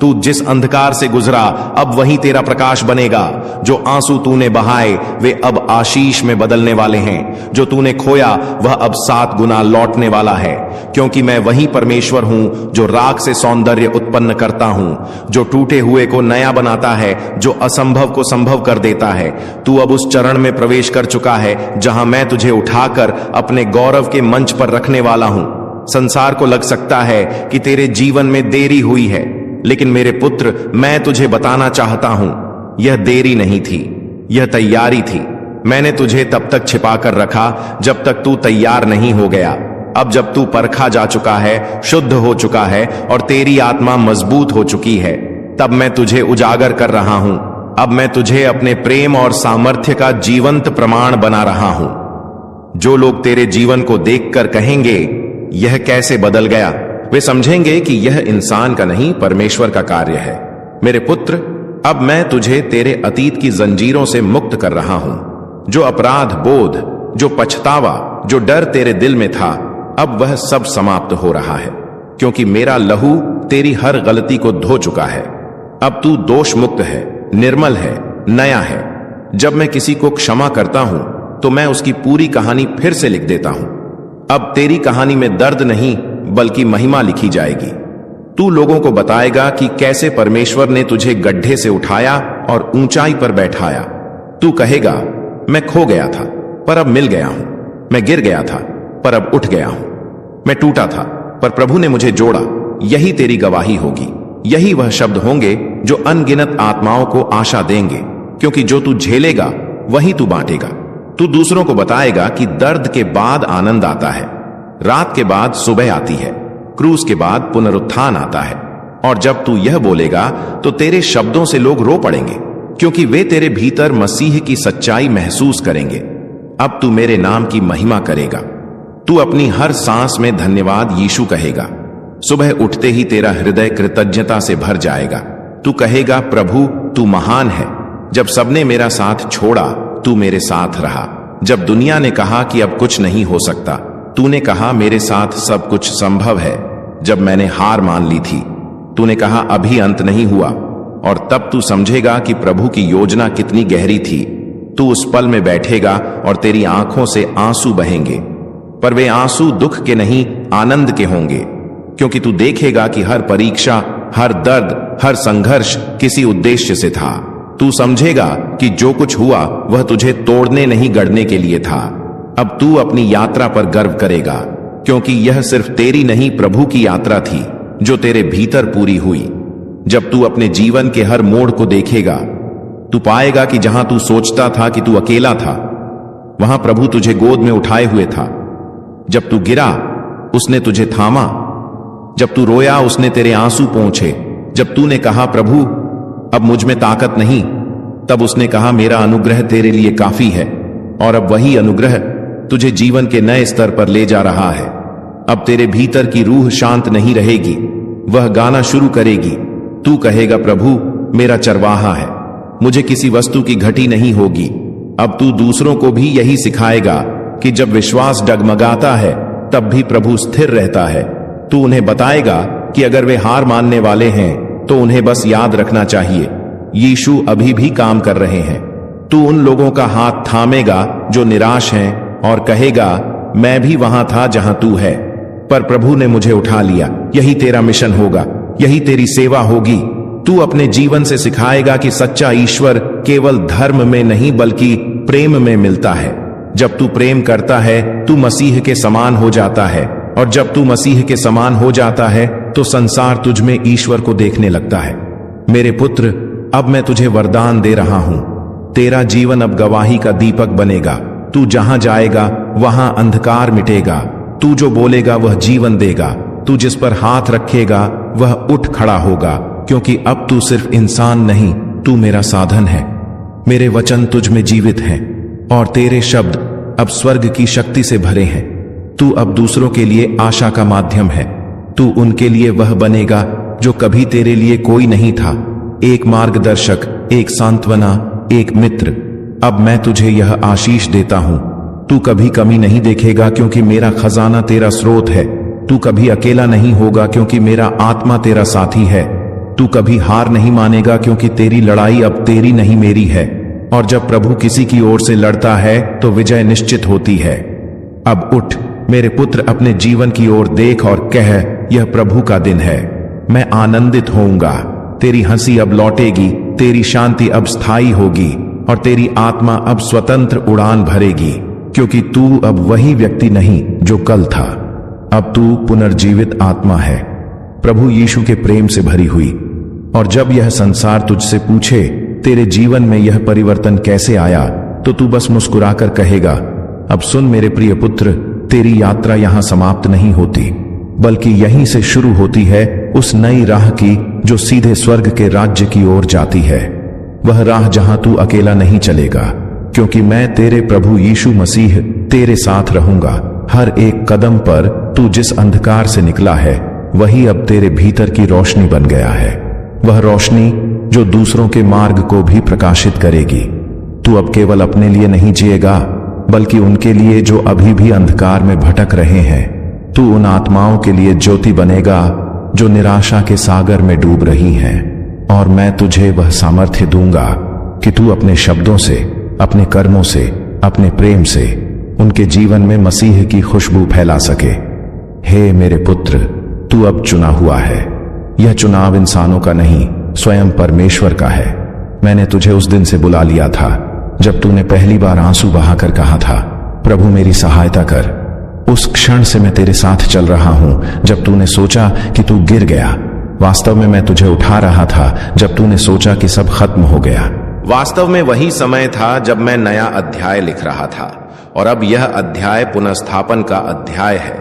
तू जिस अंधकार से गुजरा अब वही तेरा प्रकाश बनेगा। जो आंसू तूने बहाए वे अब आशीष में बदलने वाले हैं। जो तूने खोया वह अब 7 गुना लौटने वाला है, क्योंकि मैं वही परमेश्वर हूं जो राख से सौंदर्य उत्पन्न करता हूं, जो टूटे हुए को नया बनाता है, जो असंभव को संभव कर देता है। तू अब उस चरण में प्रवेश कर चुका है जहां मैं तुझे उठाकर अपने गौरव के मंच पर रखने वाला हूं। संसार को लग सकता है कि तेरे जीवन में देरी हुई है, लेकिन मेरे पुत्र, मैं तुझे बताना चाहता हूं, यह देरी नहीं थी, यह तैयारी थी। मैंने तुझे तब तक छिपाकर रखा जब तक तू तैयार नहीं हो गया। अब जब तू परखा जा चुका है, शुद्ध हो चुका है और तेरी आत्मा मजबूत हो चुकी है, तब मैं तुझे उजागर कर रहा हूं। अब मैं तुझे अपने प्रेम और सामर्थ्य का जीवंत प्रमाण बना रहा हूं। जो लोग तेरे जीवन को देखकर कहेंगे, यह कैसे बदल गया, वे समझेंगे कि यह इंसान का नहीं, परमेश्वर का कार्य है। मेरे पुत्र, अब मैं तुझे तेरे अतीत की जंजीरों से मुक्त कर रहा हूं। जो अपराध बोध, जो पछतावा, जो डर तेरे दिल में था, अब वह सब समाप्त हो रहा है, क्योंकि मेरा लहू तेरी हर गलती को धो चुका है। अब तू दोष मुक्त है, निर्मल है, नया है। जब मैं किसी को क्षमा करता हूं तो मैं उसकी पूरी कहानी फिर से लिख देता हूं। अब तेरी कहानी में दर्द नहीं बल्कि महिमा लिखी जाएगी। तू लोगों को बताएगा कि कैसे परमेश्वर ने तुझे गड्ढे से उठाया और ऊंचाई पर बैठाया। तू कहेगा, मैं खो गया था पर अब मिल गया हूं, मैं गिर गया था पर अब उठ गया हूं, मैं टूटा था पर प्रभु ने मुझे जोड़ा। यही तेरी गवाही होगी। यही वह शब्द होंगे जो अनगिनत आत्माओं को आशा देंगे, क्योंकि जो तू झेलेगा वही तू बांटेगा। तू दूसरों को बताएगा कि दर्द के बाद आनंद आता है, रात के बाद सुबह आती है, क्रूस के बाद पुनरुत्थान आता है। और जब तू यह बोलेगा तो तेरे शब्दों से लोग रो पड़ेंगे, क्योंकि वे तेरे भीतर मसीह की सच्चाई महसूस करेंगे। अब तू मेरे नाम की महिमा करेगा। तू अपनी हर सांस में धन्यवाद यीशु कहेगा। सुबह उठते ही तेरा हृदय कृतज्ञता से भर जाएगा। तू कहेगा, प्रभु तू महान है। जब सबने मेरा साथ छोड़ा, तू मेरे साथ रहा। जब दुनिया ने कहा कि अब कुछ नहीं हो सकता, तूने कहा मेरे साथ सब कुछ संभव है। जब मैंने हार मान ली थी, तूने कहा अभी अंत नहीं हुआ। और तब तू समझेगा कि प्रभु की योजना कितनी गहरी थी। तू उस पल में बैठेगा और तेरी आंखों से आंसू बहेंगे, पर वे आंसू दुख के नहीं, आनंद के होंगे, क्योंकि तू देखेगा कि हर परीक्षा, हर दर्द, हर संघर्ष किसी उद्देश्य से था। तू समझेगा कि जो कुछ हुआ वह तुझे तोड़ने नहीं, गढ़ने के लिए था। अब तू अपनी यात्रा पर गर्व करेगा, क्योंकि यह सिर्फ तेरी नहीं, प्रभु की यात्रा थी जो तेरे भीतर पूरी हुई। जब तू अपने जीवन के हर मोड़ को देखेगा, तू पाएगा कि जहां तू सोचता था कि तू अकेला था, वहां प्रभु तुझे गोद में उठाए हुए था। जब तू गिरा, उसने तुझे थामा। जब तू रोया, उसने तेरे आंसू पोंछे। जब तूने कहा, प्रभु अब मुझ में ताकत नहीं, तब उसने कहा, मेरा अनुग्रह तेरे लिए काफी है। और अब वही अनुग्रह तुझे जीवन के नए स्तर पर ले जा रहा है। अब तेरे भीतर की रूह शांत नहीं रहेगी, वह गाना शुरू करेगी। तू कहेगा, प्रभु मेरा चरवाहा है, मुझे किसी वस्तु की घटी नहीं होगी। अब तू दूसरों को भी यही सिखाएगा कि जब विश्वास डगमगाता है, तब भी प्रभु स्थिर रहता है। तू उन्हें बताएगा कि अगर वे हार मानने वाले हैं तो उन्हें बस याद रखना चाहिए, यीशु अभी भी काम कर रहे हैं। तू उन लोगों का हाथ थामेगा जो निराश हैं और कहेगा, मैं भी वहां था जहां तू है, पर प्रभु ने मुझे उठा लिया। यही तेरा मिशन होगा, यही तेरी सेवा होगी। तू अपने जीवन से सिखाएगा कि सच्चा ईश्वर केवल धर्म में नहीं बल्कि प्रेम में मिलता है। जब तू प्रेम करता है, तू मसीह के समान हो जाता है, और जब तू मसीह के समान हो जाता है तो संसार तुझ में ईश्वर को देखने लगता है। मेरे पुत्र, अब मैं तुझे वरदान दे रहा हूं। तेरा जीवन अब गवाही का दीपक बनेगा। तू जहां जाएगा वहां अंधकार मिटेगा। तू जो बोलेगा वह जीवन देगा। तू जिस पर हाथ रखेगा वह उठ खड़ा होगा, क्योंकि अब तू सिर्फ इंसान नहीं, तू मेरा साधन है। मेरे वचन तुझ में जीवित हैं और तेरे शब्द अब स्वर्ग की शक्ति से भरे हैं। तू अब दूसरों के लिए आशा का माध्यम है। तू उनके लिए वह बनेगा जो कभी तेरे लिए कोई नहीं था, एक मार्गदर्शक, एक सांत्वना, एक मित्र। अब मैं तुझे यह आशीष देता हूं, तू कभी कमी नहीं देखेगा, क्योंकि मेरा खजाना तेरा स्रोत है। तू कभी अकेला नहीं होगा, क्योंकि मेरा आत्मा तेरा साथी है। तू कभी हार नहीं मानेगा, क्योंकि तेरी लड़ाई अब तेरी नहीं मेरी है। और जब प्रभु किसी की ओर से लड़ता है तो विजय निश्चित होती है। अब उठ मेरे पुत्र, अपने जीवन की ओर देख और कह, यह प्रभु का दिन है। मैं आनंदित होऊंगा। तेरी हंसी अब लौटेगी, तेरी शांति अब स्थायी होगी और तेरी आत्मा अब स्वतंत्र उड़ान भरेगी, क्योंकि तू अब वही व्यक्ति नहीं जो कल था। अब तू पुनर्जीवित आत्मा है, प्रभु यीशु के प्रेम से भरी हुई। और जब यह संसार तुझसे पूछे तेरे जीवन में यह परिवर्तन कैसे आया, तो तू बस मुस्कुराकर कहेगा, अब सुन मेरे प्रिय पुत्र, तेरी यात्रा यहां समाप्त नहीं होती, बल्कि यहीं से शुरू होती है उस नई राह की जो सीधे स्वर्ग के राज्य की ओर जाती है। वह राह जहां तू अकेला नहीं चलेगा, क्योंकि मैं तेरे प्रभु यीशु मसीह तेरे साथ रहूंगा। हर एक कदम पर तू जिस अंधकार से निकला है वही अब तेरे भीतर की रोशनी बन गया है, वह रोशनी जो दूसरों के मार्ग को भी प्रकाशित करेगी। तू अब केवल अपने लिए नहीं जिएगा, बल्कि उनके लिए जो अभी भी अंधकार में भटक रहे हैं। तू उन आत्माओं के लिए ज्योति बनेगा जो निराशा के सागर में डूब रही हैं। और मैं तुझे वह सामर्थ्य दूंगा कि तू अपने शब्दों से, अपने कर्मों से, अपने प्रेम से उनके जीवन में मसीह की खुशबू फैला सके। हे मेरे पुत्र, तू अब चुना हुआ है। यह चुनाव इंसानों का नहीं, स्वयं परमेश्वर का है। मैंने तुझे उस दिन से बुला लिया था जब तूने पहली बार आंसू बहाकर कहा था, प्रभु मेरी सहायता कर। उस क्षण से मैं तेरे साथ चल रहा हूं जब तूने सोचा कि तू गिर गया। वास्तव में मैं तुझे उठा रहा था जब तूने सोचा कि सब खत्म हो गया। वास्तव में वही समय था जब मैं नया अध्याय लिख रहा था, और अब यह अध्याय पुनर्स्थापन का अध्याय है।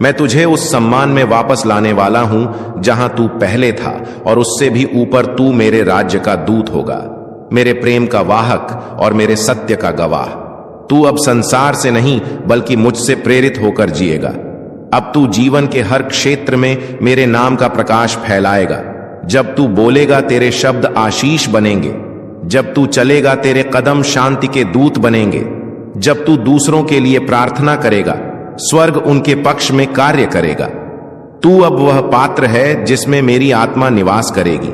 मैं तुझे उस सम्मान में वापस लाने वाला हूं जहां तू पहले था, और उससे भी ऊपर तू मेरे राज्य का दूत होगा, मेरे प्रेम का वाहक और मेरे सत्य का गवाह। तू अब संसार से नहीं बल्कि मुझसे प्रेरित होकर जिएगा। अब तू जीवन के हर क्षेत्र में मेरे नाम का प्रकाश फैलाएगा। जब तू बोलेगा तेरे शब्द आशीष बनेंगे। जब तू चलेगा तेरे कदम शांति के दूत बनेंगे। जब तू दूसरों के लिए प्रार्थना करेगा, स्वर्ग उनके पक्ष में कार्य करेगा। तू अब वह पात्र है जिसमें मेरी आत्मा निवास करेगी,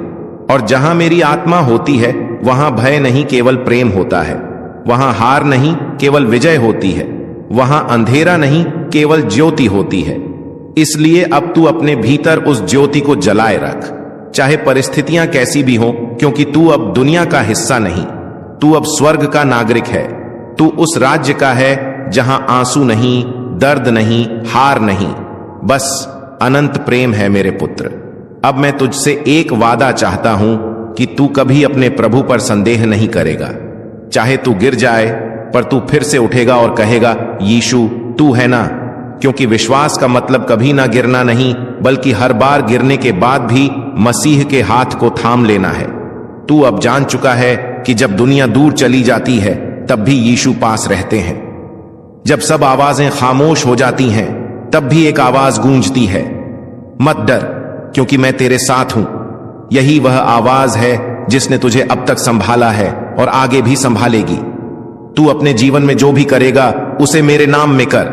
और जहां मेरी आत्मा होती है वहां भय नहीं केवल प्रेम होता है। वहां हार नहीं केवल विजय होती है। वहां अंधेरा नहीं केवल ज्योति होती है। इसलिए अब तू अपने भीतर उस ज्योति को जलाए रख, चाहे परिस्थितियां कैसी भी हों, क्योंकि तू अब दुनिया का हिस्सा नहीं, तू अब स्वर्ग का नागरिक है। तू उस राज्य का है जहां आंसू नहीं, दर्द नहीं, हार नहीं, बस अनंत प्रेम है मेरे पुत्र। अब मैं तुझसे एक वादा चाहता हूं कि तू कभी अपने प्रभु पर संदेह नहीं करेगा। चाहे तू गिर जाए, पर तू फिर से उठेगा और कहेगा, यीशु तू है ना। क्योंकि विश्वास का मतलब कभी ना गिरना नहीं, बल्कि हर बार गिरने के बाद भी मसीह के हाथ को थाम लेना है। तू अब जान चुका है कि जब दुनिया दूर चली जाती है तब भी यीशु पास रहते हैं। जब सब आवाजें खामोश हो जाती हैं तब भी एक आवाज गूंजती है, मत डर क्योंकि मैं तेरे साथ हूं। यही वह आवाज है जिसने तुझे अब तक संभाला है और आगे भी संभालेगी। तू अपने जीवन में जो भी करेगा उसे मेरे नाम में कर,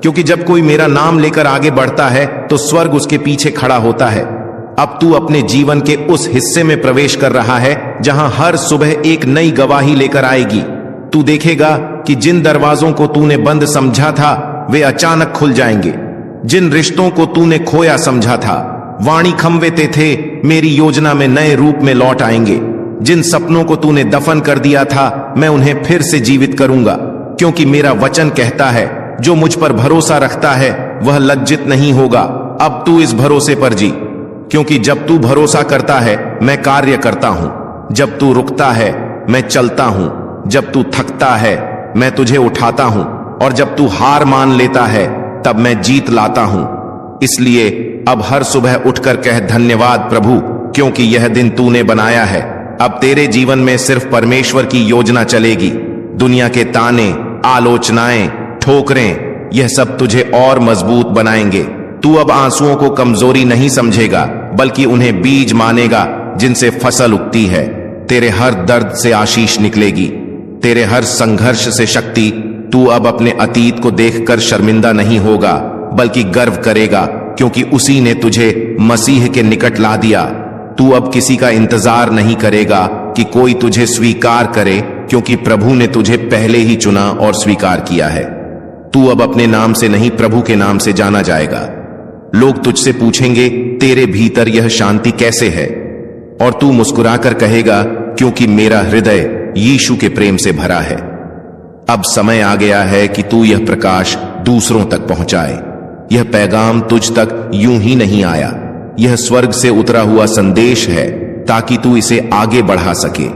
क्योंकि जब कोई मेरा नाम लेकर आगे बढ़ता है तो स्वर्ग उसके पीछे खड़ा होता है। अब तू अपने जीवन के उस हिस्से में प्रवेश कर रहा है जहां हर सुबह एक नई गवाही लेकर आएगी। तू देखेगा कि जिन दरवाजों को तूने बंद समझा था वे अचानक खुल जाएंगे। जिन रिश्तों को तूने खोया समझा था, वाणी खंवेते थे, मेरी योजना में नए रूप में लौट आएंगे। जिन सपनों को तूने दफन कर दिया था, मैं उन्हें फिर से जीवित करूंगा, क्योंकि मेरा वचन कहता है, जो मुझ पर भरोसा रखता है वह लज्जित नहीं होगा। अब तू इस भरोसे पर जी, क्योंकि जब तू भरोसा करता है मैं कार्य करता हूं। जब तू रुकता है मैं चलता हूं। जब तू थकता है मैं तुझे उठाता हूं, और जब तू हार मान लेता है तब मैं जीत लाता हूं। इसलिए अब हर सुबह उठकर कह, धन्यवाद प्रभु, क्योंकि यह दिन तूने बनाया है। अब तेरे जीवन में सिर्फ परमेश्वर की योजना चलेगी। दुनिया के ताने, आलोचनाएं, ठोकरें, यह सब तुझे और मजबूत बनाएंगे। तू अब आंसुओं को कमजोरी नहीं समझेगा, बल्कि उन्हें बीज मानेगा जिनसे फसल उगती है। तेरे हर दर्द से आशीष निकलेगी, तेरे हर संघर्ष से शक्ति। तू अब अपने अतीत को देखकर शर्मिंदा नहीं होगा, बल्कि गर्व करेगा, क्योंकि उसी ने तुझे मसीह के निकट ला दिया। तू अब किसी का इंतजार नहीं करेगा कि कोई तुझे स्वीकार करे, क्योंकि प्रभु ने तुझे पहले ही चुना और स्वीकार किया है। तू अब अपने नाम से नहीं, प्रभु के नाम से जाना जाएगा। लोग तुझसे पूछेंगे, तेरे भीतर यह शांति कैसे है? और तू मुस्कुराकर कहेगा, क्योंकि मेरा हृदय यीशु के प्रेम से भरा है। अब समय आ गया है कि तू यह प्रकाश दूसरों तक पहुंचाए। यह पैगाम तुझ तक यूं ही नहीं आया, यह स्वर्ग से उतरा हुआ संदेश है, ताकि तू इसे आगे बढ़ा सके।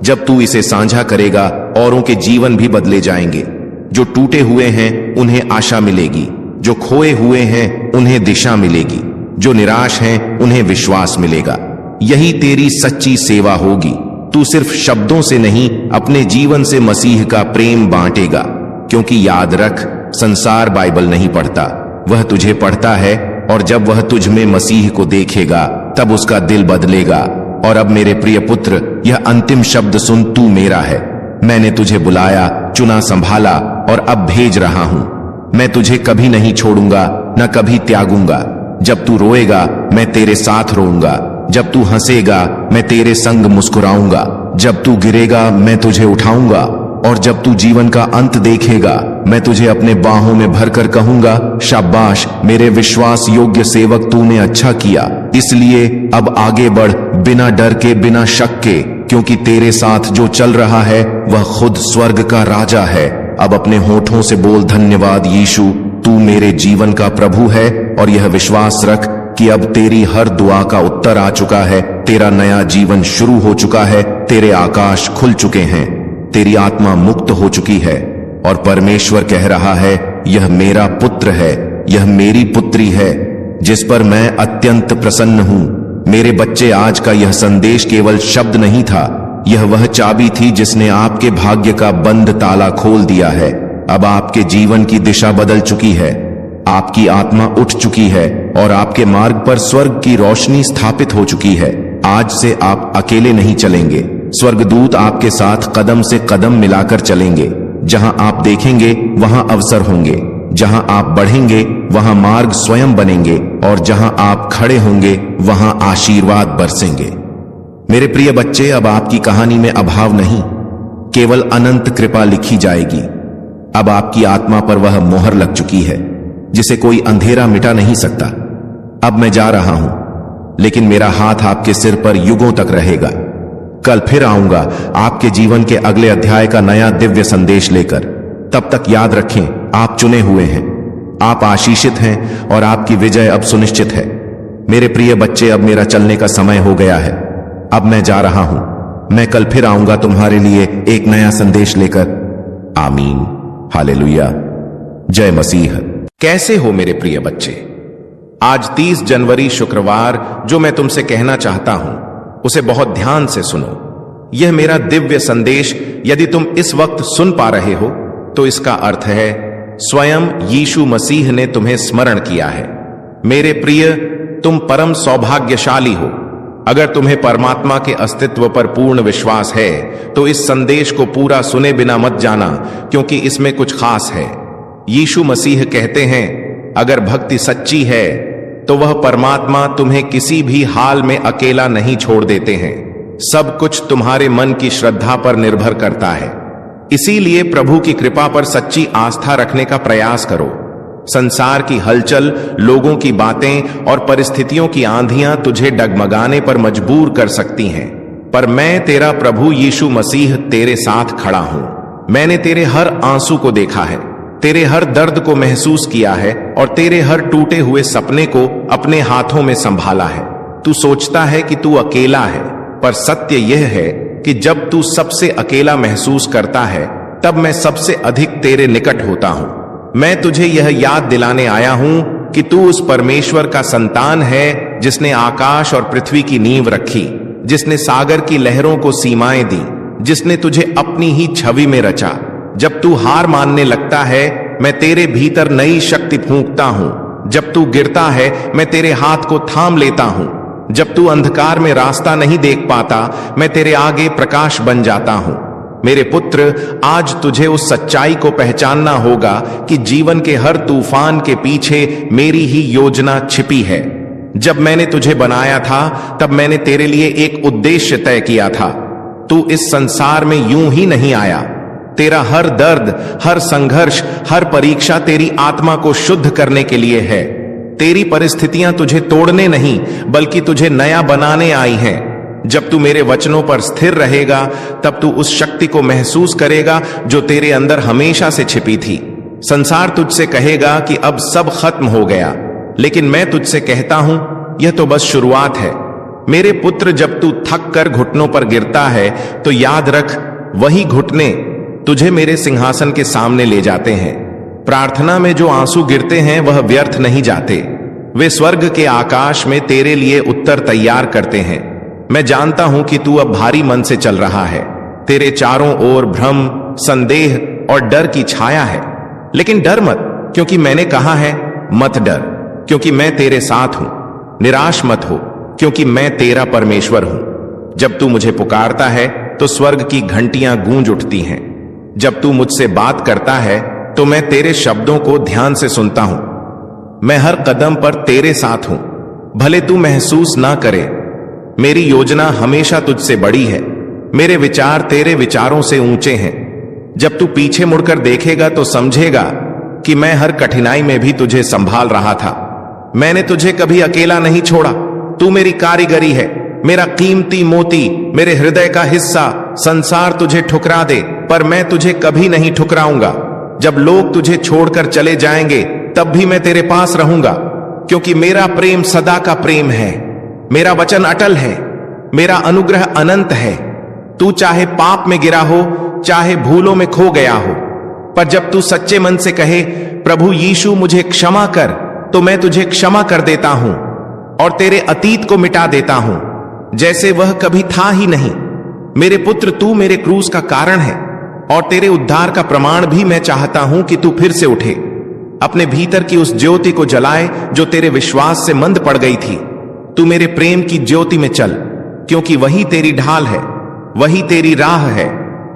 जब तू इसे साझा करेगा, औरों के जीवन भी बदले जाएंगे। जो टूटे हुए हैं उन्हें आशा मिलेगी, जो खोए हुए हैं उन्हें दिशा मिलेगी, जो निराश हैं उन्हें विश्वास मिलेगा। यही तेरी सच्ची सेवा होगी। तू सिर्फ शब्दों से नहीं, अपने जीवन से मसीह का प्रेम बांटेगा, क्योंकि याद रख, संसार बाइबल नहीं पढ़ता, वह तुझे पढ़ता है। और जब वह तुझ में मसीह को देखेगा तब उसका दिल बदलेगा। और अब मेरे प्रिय पुत्र, यह अंतिम शब्द सुन, तू मेरा है। मैंने तुझे बुलाया, चुना, संभाला और अब भेज रहा हूं। मैं तुझे कभी नहीं छोड़ूंगा, न कभी त्यागूंगा। जब तू रोएगा मैं तेरे साथ रोऊंगा, जब तू हंसेगा मैं तेरे संग मुस्कुराऊंगा, जब तू गिरेगा मैं तुझे उठाऊंगा, और जब तू जीवन का अंत देखेगा मैं तुझे अपने बाहों में भरकर कहूंगा, शाबाश मेरे विश्वास योग्य सेवक, तूने अच्छा किया। इसलिए अब आगे बढ़, बिना डर के, बिना शक के, क्योंकि तेरे साथ जो चल रहा है वह खुद स्वर्ग का राजा है। अब अपने होठों से बोल, धन्यवाद यीशु, तू मेरे जीवन का प्रभु है और यह विश्वास रख कि अब तेरी हर दुआ का उत्तर आ चुका है। तेरा नया जीवन शुरू हो चुका है। तेरे आकाश खुल चुके हैं। तेरी आत्मा मुक्त हो चुकी है और परमेश्वर कह रहा है, यह मेरा पुत्र है, यह मेरी पुत्री है, जिस पर मैं अत्यंत प्रसन्न हूं। मेरे बच्चे, आज का यह संदेश केवल शब्द नहीं था, यह वह चाबी थी जिसने आपके भाग्य का बंद ताला खोल दिया है। अब आपके जीवन की दिशा बदल चुकी है। आपकी आत्मा उठ चुकी है और आपके मार्ग पर स्वर्ग की रोशनी स्थापित हो चुकी है। आज से आप अकेले नहीं चलेंगे। स्वर्गदूत आपके साथ कदम से कदम मिलाकर चलेंगे। जहां आप देखेंगे वहां अवसर होंगे, जहां आप बढ़ेंगे वहां मार्ग स्वयं बनेंगे और जहां आप खड़े होंगे वहां आशीर्वाद बरसेंगे। मेरे प्रिय बच्चे, अब आपकी कहानी में अभाव नहीं, केवल अनंत कृपा लिखी जाएगी। अब आपकी आत्मा पर वह मोहर लग चुकी है जिसे कोई अंधेरा मिटा नहीं सकता। अब मैं जा रहा हूं, लेकिन मेरा हाथ आपके सिर पर युगों तक रहेगा। कल फिर आऊंगा आपके जीवन के अगले अध्याय का नया दिव्य संदेश लेकर। तब तक याद रखें, आप चुने हुए हैं, आप आशीषित हैं और आपकी विजय अब सुनिश्चित है। मेरे प्रिय बच्चे, अब मेरा चलने का समय हो गया है। अब मैं जा रहा हूं। मैं कल फिर आऊंगा तुम्हारे लिए एक नया संदेश लेकर। आमीन। हालेलुया। जय मसीह। कैसे हो मेरे प्रिय बच्चे? आज 30 जनवरी शुक्रवार जो मैं तुमसे कहना चाहता हूं उसे बहुत ध्यान से सुनो। यह मेरा दिव्य संदेश यदि तुम इस वक्त सुन पा रहे हो तो इसका अर्थ है स्वयं यीशु मसीह ने तुम्हें स्मरण किया है। मेरे प्रिय, तुम परम सौभाग्यशाली हो। अगर तुम्हें परमात्मा के अस्तित्व पर पूर्ण विश्वास है तो इस संदेश को पूरा सुने बिना मत जाना, क्योंकि इसमें कुछ खास है। यीशु मसीह कहते हैं, अगर भक्ति सच्ची है तो वह परमात्मा तुम्हें किसी भी हाल में अकेला नहीं छोड़ देते हैं। सब कुछ तुम्हारे मन की श्रद्धा पर निर्भर करता है। इसीलिए प्रभु की कृपा पर सच्ची आस्था रखने का प्रयास करो। संसार की हलचल, लोगों की बातें और परिस्थितियों की आंधियां तुझे डगमगाने पर मजबूर कर सकती हैं, पर मैं तेरा प्रभु यीशु मसीह तेरे साथ खड़ा हूं। मैंने तेरे हर आंसू को देखा है, तेरे हर दर्द को महसूस किया है और तेरे हर टूटे हुए सपने को अपने हाथों में संभाला है। तू सोचता है कि तू अकेला है, पर सत्य यह है कि जब तू सबसे अकेला महसूस करता है तब मैं सबसे अधिक तेरे निकट होता हूं। मैं तुझे यह याद दिलाने आया हूं कि तू उस परमेश्वर का संतान है जिसने आकाश और पृथ्वी की नींव रखी, जिसने सागर की लहरों को सीमाएं दी, जिसने तुझे अपनी ही छवि में रचा। जब तू हार मानने लगता है, मैं तेरे भीतर नई शक्ति फूंकता हूं। जब तू गिरता है, मैं तेरे हाथ को थाम लेता हूं। जब तू अंधकार में रास्ता नहीं देख पाता, मैं तेरे आगे प्रकाश बन जाता हूं। मेरे पुत्र, आज तुझे उस सच्चाई को पहचानना होगा कि जीवन के हर तूफान के पीछे मेरी ही योजना छिपी है। जब मैंने तुझे बनाया था तब मैंने तेरे लिए एक उद्देश्य तय किया था। तू इस संसार में यूं ही नहीं आया। तेरा हर दर्द, हर संघर्ष, हर परीक्षा तेरी आत्मा को शुद्ध करने के लिए है। तेरी परिस्थितियां तुझे तोड़ने नहीं बल्कि तुझे नया बनाने आई हैं। जब तू मेरे वचनों पर स्थिर रहेगा तब तू उस शक्ति को महसूस करेगा जो तेरे अंदर हमेशा से छिपी थी। संसार तुझसे कहेगा कि अब सब खत्म हो गया, लेकिन मैं तुझसे कहता हूं, यह तो बस शुरुआत है। मेरे पुत्र, जब तू थक कर घुटनों पर गिरता है तो याद रख, वही घुटने तुझे मेरे सिंहासन के सामने ले जाते हैं। प्रार्थना में जो आंसू गिरते हैं वह व्यर्थ नहीं जाते। वे स्वर्ग के आकाश में तेरे लिए उत्तर तैयार करते हैं। मैं जानता हूं कि तू अब भारी मन से चल रहा है। तेरे चारों ओर भ्रम, संदेह और डर की छाया है, लेकिन डर मत, क्योंकि मैंने कहा है, मत डर, क्योंकि मैं तेरे साथ हूं। निराश मत हो, क्योंकि मैं तेरा परमेश्वर हूं। जब तू मुझे पुकारता है तो स्वर्ग की घंटियां गूंज उठती हैं। जब तू मुझसे बात करता है तो मैं तेरे शब्दों को ध्यान से सुनता हूं। मैं हर कदम पर तेरे साथ हूं, भले तू महसूस ना करे। मेरी योजना हमेशा तुझसे बड़ी है। मेरे विचार तेरे विचारों से ऊंचे हैं। जब तू पीछे मुड़कर देखेगा तो समझेगा कि मैं हर कठिनाई में भी तुझे संभाल रहा था। मैंने तुझे कभी अकेला नहीं छोड़ा। तू मेरी कारीगरी है, मेरा कीमती मोती, मेरे हृदय का हिस्सा। संसार तुझे ठुकरा दे, पर मैं तुझे कभी नहीं ठुकराऊंगा। जब लोग तुझे छोड़कर चले जाएंगे तब भी मैं तेरे पास रहूंगा, क्योंकि मेरा प्रेम सदा का प्रेम है, मेरा वचन अटल है, मेरा अनुग्रह अनंत है। तू चाहे पाप में गिरा हो, चाहे भूलों में खो गया हो, पर जब तू सच्चे मन से कहे प्रभु यीशु मुझे क्षमा कर, तो मैं तुझे क्षमा कर देता हूं और तेरे अतीत को मिटा देता हूं जैसे वह कभी था ही नहीं। मेरे पुत्र, तू मेरे क्रूस का कारण है और तेरे उद्धार का प्रमाण भी मैं चाहता हूं कि तू फिर से उठे, अपने भीतर की उस ज्योति को जलाए जो तेरे विश्वास से मंद पड़ गई थी। तू मेरे प्रेम की ज्योति में चल, क्योंकि वही तेरी ढाल है, वही तेरी राह है,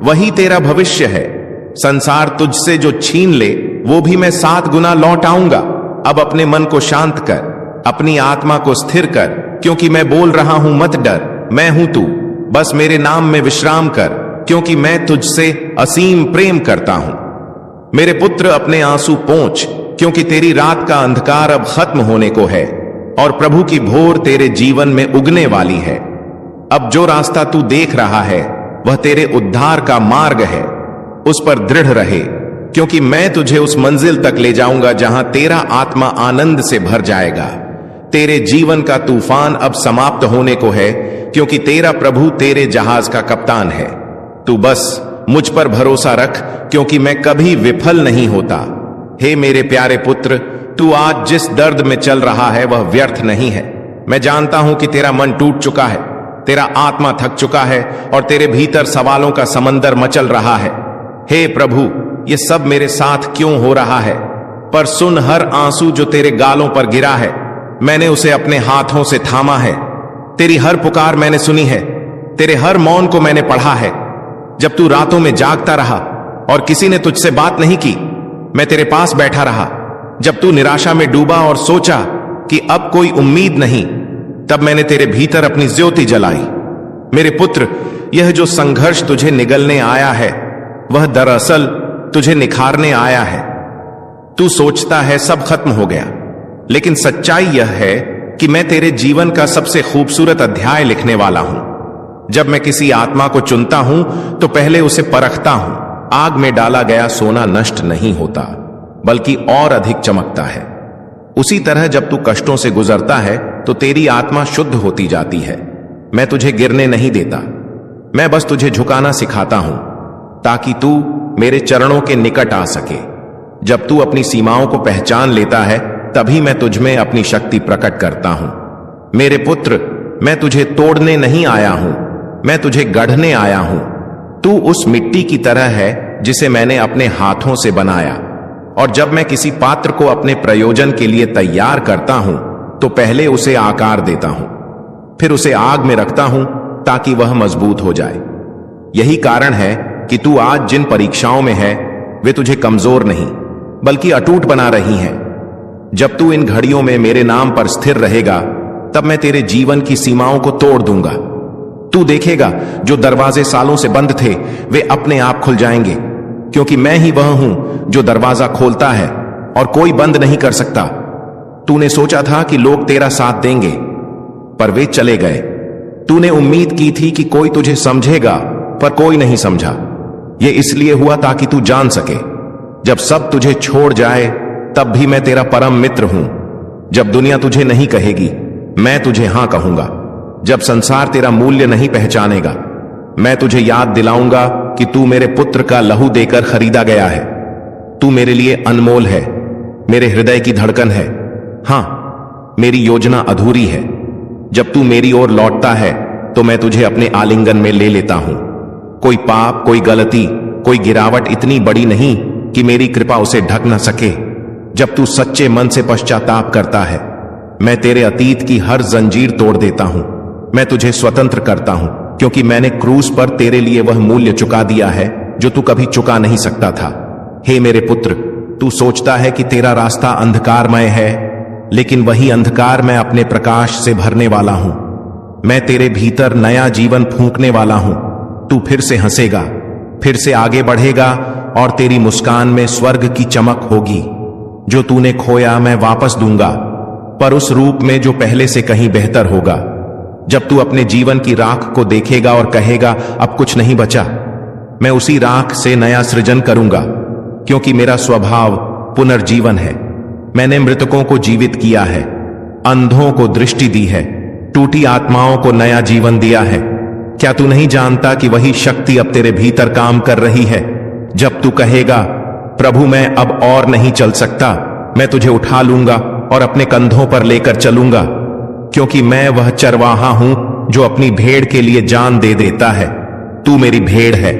वही तेरा भविष्य है। संसार तुझसे जो छीन ले वो भी मैं 7 गुना लौट आऊंगा। अब अपने मन को शांत कर, अपनी आत्मा को स्थिर कर, क्योंकि मैं बोल रहा हूं मत डर, मैं हूं तू। बस मेरे नाम में विश्राम कर, क्योंकि मैं तुझसे असीम प्रेम करता हूं। मेरे पुत्र, अपने आंसू पोंछ, क्योंकि तेरी रात का अंधकार अब खत्म होने को है और प्रभु की भोर तेरे जीवन में उगने वाली है। अब जो रास्ता तू देख रहा है वह तेरे उद्धार का मार्ग है, उस पर दृढ़ रहे, क्योंकि मैं तुझे उस मंजिल तक ले जाऊंगा जहां तेरा आत्मा आनंद से भर जाएगा। तेरे जीवन का तूफान अब समाप्त होने को है, क्योंकि तेरा प्रभु तेरे जहाज का कप्तान है। तू बस मुझ पर भरोसा रख, क्योंकि मैं कभी विफल नहीं होता। हे मेरे प्यारे पुत्र, तू आज जिस दर्द में चल रहा है वह व्यर्थ नहीं है। मैं जानता हूं कि तेरा मन टूट चुका है, तेरा आत्मा थक चुका है और तेरे भीतर सवालों का समंदर मचल रहा है। हे प्रभु, ये सब मेरे साथ क्यों हो रहा है? पर सुन, हर आंसू जो तेरे गालों पर गिरा है मैंने उसे अपने हाथों से थामा है। तेरी हर पुकार मैंने सुनी है, तेरे हर मौन को मैंने पढ़ा है। जब तू रातों में जागता रहा और किसी ने तुझसे बात नहीं की, मैं तेरे पास बैठा रहा। जब तू निराशा में डूबा और सोचा कि अब कोई उम्मीद नहीं, तब मैंने तेरे भीतर अपनी ज्योति जलाई। मेरे पुत्र, यह जो संघर्ष तुझे निगलने आया है वह दरअसल तुझे निखारने आया है। तू सोचता है सब खत्म हो गया, लेकिन सच्चाई यह है कि मैं तेरे जीवन का सबसे खूबसूरत अध्याय लिखने वाला हूं। जब मैं किसी आत्मा को चुनता हूं तो पहले उसे परखता हूं। आग में डाला गया सोना नष्ट नहीं होता, बल्कि और अधिक चमकता है। उसी तरह जब तू कष्टों से गुजरता है तो तेरी आत्मा शुद्ध होती जाती है। मैं तुझे गिरने नहीं देता, मैं बस तुझे झुकाना सिखाता हूं, ताकि तू मेरे चरणों के निकट आ सके। जब तू अपनी सीमाओं को पहचान लेता है, तभी मैं तुझमें अपनी शक्ति प्रकट करता हूं। मेरे पुत्र, मैं तुझे तोड़ने नहीं आया हूं, मैं तुझे गढ़ने आया हूं। तू उस मिट्टी की तरह है जिसे मैंने अपने हाथों से बनाया, और जब मैं किसी पात्र को अपने प्रयोजन के लिए तैयार करता हूं तो पहले उसे आकार देता हूं, फिर उसे आग में रखता हूं ताकि वह मजबूत हो जाए। यही कारण है कि तू आज जिन परीक्षाओं में है वे तुझे कमजोर नहीं बल्कि अटूट बना रही हैं। जब तू इन घड़ियों में मेरे नाम पर स्थिर रहेगा, तब मैं तेरे जीवन की सीमाओं को तोड़ दूंगा। तू देखेगा जो दरवाजे सालों से बंद थे वे अपने आप खुल जाएंगे, क्योंकि मैं ही वह हूं जो दरवाजा खोलता है और कोई बंद नहीं कर सकता। तूने सोचा था कि लोग तेरा साथ देंगे, पर वे चले गए। तूने उम्मीद की थी कि कोई तुझे समझेगा, पर कोई नहीं समझा। यह इसलिए हुआ ताकि तू जान सके, जब सब तुझे छोड़ जाए तब भी मैं तेरा परम मित्र हूं। जब दुनिया तुझे नहीं कहेगी, मैं तुझे हां कहूंगा। जब संसार तेरा मूल्य नहीं पहचानेगा, मैं तुझे याद दिलाऊंगा कि तू मेरे पुत्र का लहू देकर खरीदा गया है। तू मेरे लिए अनमोल है, मेरे हृदय की धड़कन है। हां, मेरी योजना अधूरी है। जब तू मेरी ओर लौटता है तो मैं तुझे अपने आलिंगन में ले लेता हूं। कोई पाप, कोई गलती, कोई गिरावट इतनी बड़ी नहीं कि मेरी कृपा उसे ढक न सके। जब तू सच्चे मन से पश्चाताप करता है, मैं तेरे अतीत की हर जंजीर तोड़ देता हूं। मैं तुझे स्वतंत्र करता हूं, क्योंकि मैंने क्रूस पर तेरे लिए वह मूल्य चुका दिया है जो तू कभी चुका नहीं सकता था। हे मेरे पुत्र, तू सोचता है कि तेरा रास्ता अंधकारमय है, लेकिन वही अंधकार मैं अपने प्रकाश से भरने वाला हूं। मैं तेरे भीतर नया जीवन फूंकने वाला हूं। तू फिर से हंसेगा, फिर से आगे बढ़ेगा और तेरी मुस्कान में स्वर्ग की चमक होगी। जो तूने खोया मैं वापस दूंगा, पर उस रूप में जो पहले से कहीं बेहतर होगा। जब तू अपने जीवन की राख को देखेगा और कहेगा अब कुछ नहीं बचा, मैं उसी राख से नया सृजन करूंगा, क्योंकि मेरा स्वभाव पुनर्जीवन है। मैंने मृतकों को जीवित किया है, अंधों को दृष्टि दी है, टूटी आत्माओं को नया जीवन दिया है। क्या तू नहीं जानता कि वही शक्ति अब तेरे भीतर काम कर रही है? जब तू कहेगा प्रभु मैं अब और नहीं चल सकता, मैं तुझे उठा लूंगा और अपने कंधों पर लेकर चलूंगा, क्योंकि मैं वह चरवाहा हूं जो अपनी भेड़ के लिए जान दे देता है। तू मेरी भेड़ है,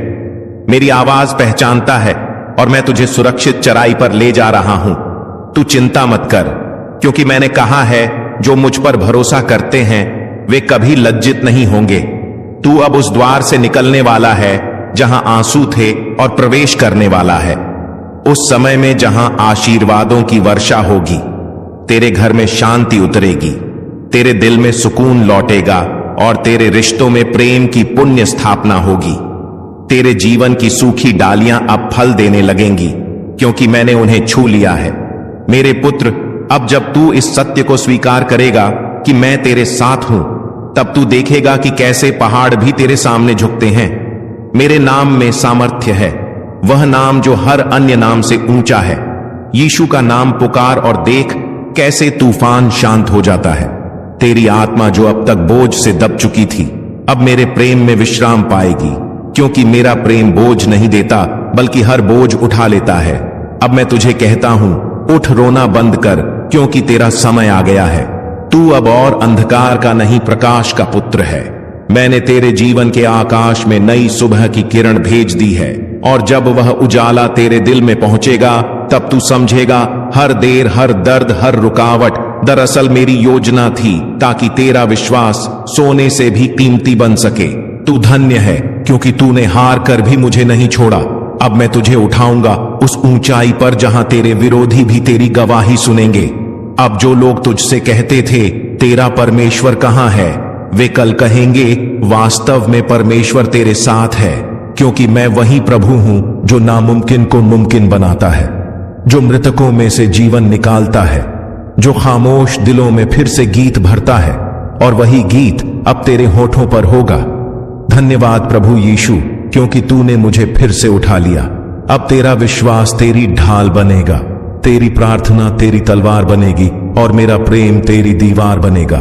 मेरी आवाज पहचानता है और मैं तुझे सुरक्षित चराई पर ले जा रहा हूं। तू चिंता मत कर, क्योंकि मैंने कहा है जो मुझ पर भरोसा करते हैं वे कभी लज्जित नहीं होंगे। तू अब उस द्वार से निकलने वाला है जहां आंसू थे और प्रवेश करने वाला है उस समय में जहां आशीर्वादों की वर्षा होगी। तेरे घर में शांति उतरेगी, तेरे दिल में सुकून लौटेगा और तेरे रिश्तों में प्रेम की पुण्य स्थापना होगी। तेरे जीवन की सूखी डालियां अब फल देने लगेंगी, क्योंकि मैंने उन्हें छू लिया है। मेरे पुत्र, अब जब तू इस सत्य को स्वीकार करेगा कि मैं तेरे साथ हूं, तब तू देखेगा कि कैसे पहाड़ भी तेरे सामने झुकते हैं। मेरे नाम में सामर्थ्य है, वह नाम जो हर अन्य नाम से ऊंचा है। यीशु का नाम पुकार और देख कैसे तूफान शांत हो जाता है। तेरी आत्मा जो अब तक बोझ से दब चुकी थी, अब मेरे प्रेम में विश्राम पाएगी, क्योंकि मेरा प्रेम बोझ नहीं देता बल्कि हर बोझ उठा लेता है। अब मैं तुझे कहता हूं, उठ, रोना बंद कर, क्योंकि तेरा समय आ गया है। तू अब और अंधकार का नहीं प्रकाश का पुत्र है। मैंने तेरे जीवन के आकाश में नई सुबह की किरण भेज दी है, और जब वह उजाला तेरे दिल में पहुंचेगा तब तू समझेगा हर देर, हर दर्द, हर रुकावट दरअसल मेरी योजना थी, ताकि तेरा विश्वास सोने से भी कीमती बन सके। तू धन्य है, क्योंकि तूने हार कर भी मुझे नहीं छोड़ा। अब मैं तुझे उठाऊंगा उस ऊंचाई पर जहां तेरे विरोधी भी तेरी गवाही सुनेंगे। अब जो लोग तुझसे कहते थे तेरा परमेश्वर कहां है, वे कल कहेंगे वास्तव में परमेश्वर तेरे साथ है, क्योंकि मैं वही प्रभु हूं जो नामुमकिन को मुमकिन बनाता है, जो मृतकों में से जीवन निकालता है, जो खामोश दिलों में फिर से गीत भरता है, और वही गीत अब तेरे होठों पर होगा। धन्यवाद प्रभु यीशु, क्योंकि तूने मुझे फिर से उठा लिया। अब तेरा विश्वास तेरी ढाल बनेगा, तेरी प्रार्थना तेरी तलवार बनेगी, और मेरा प्रेम तेरी दीवार बनेगा।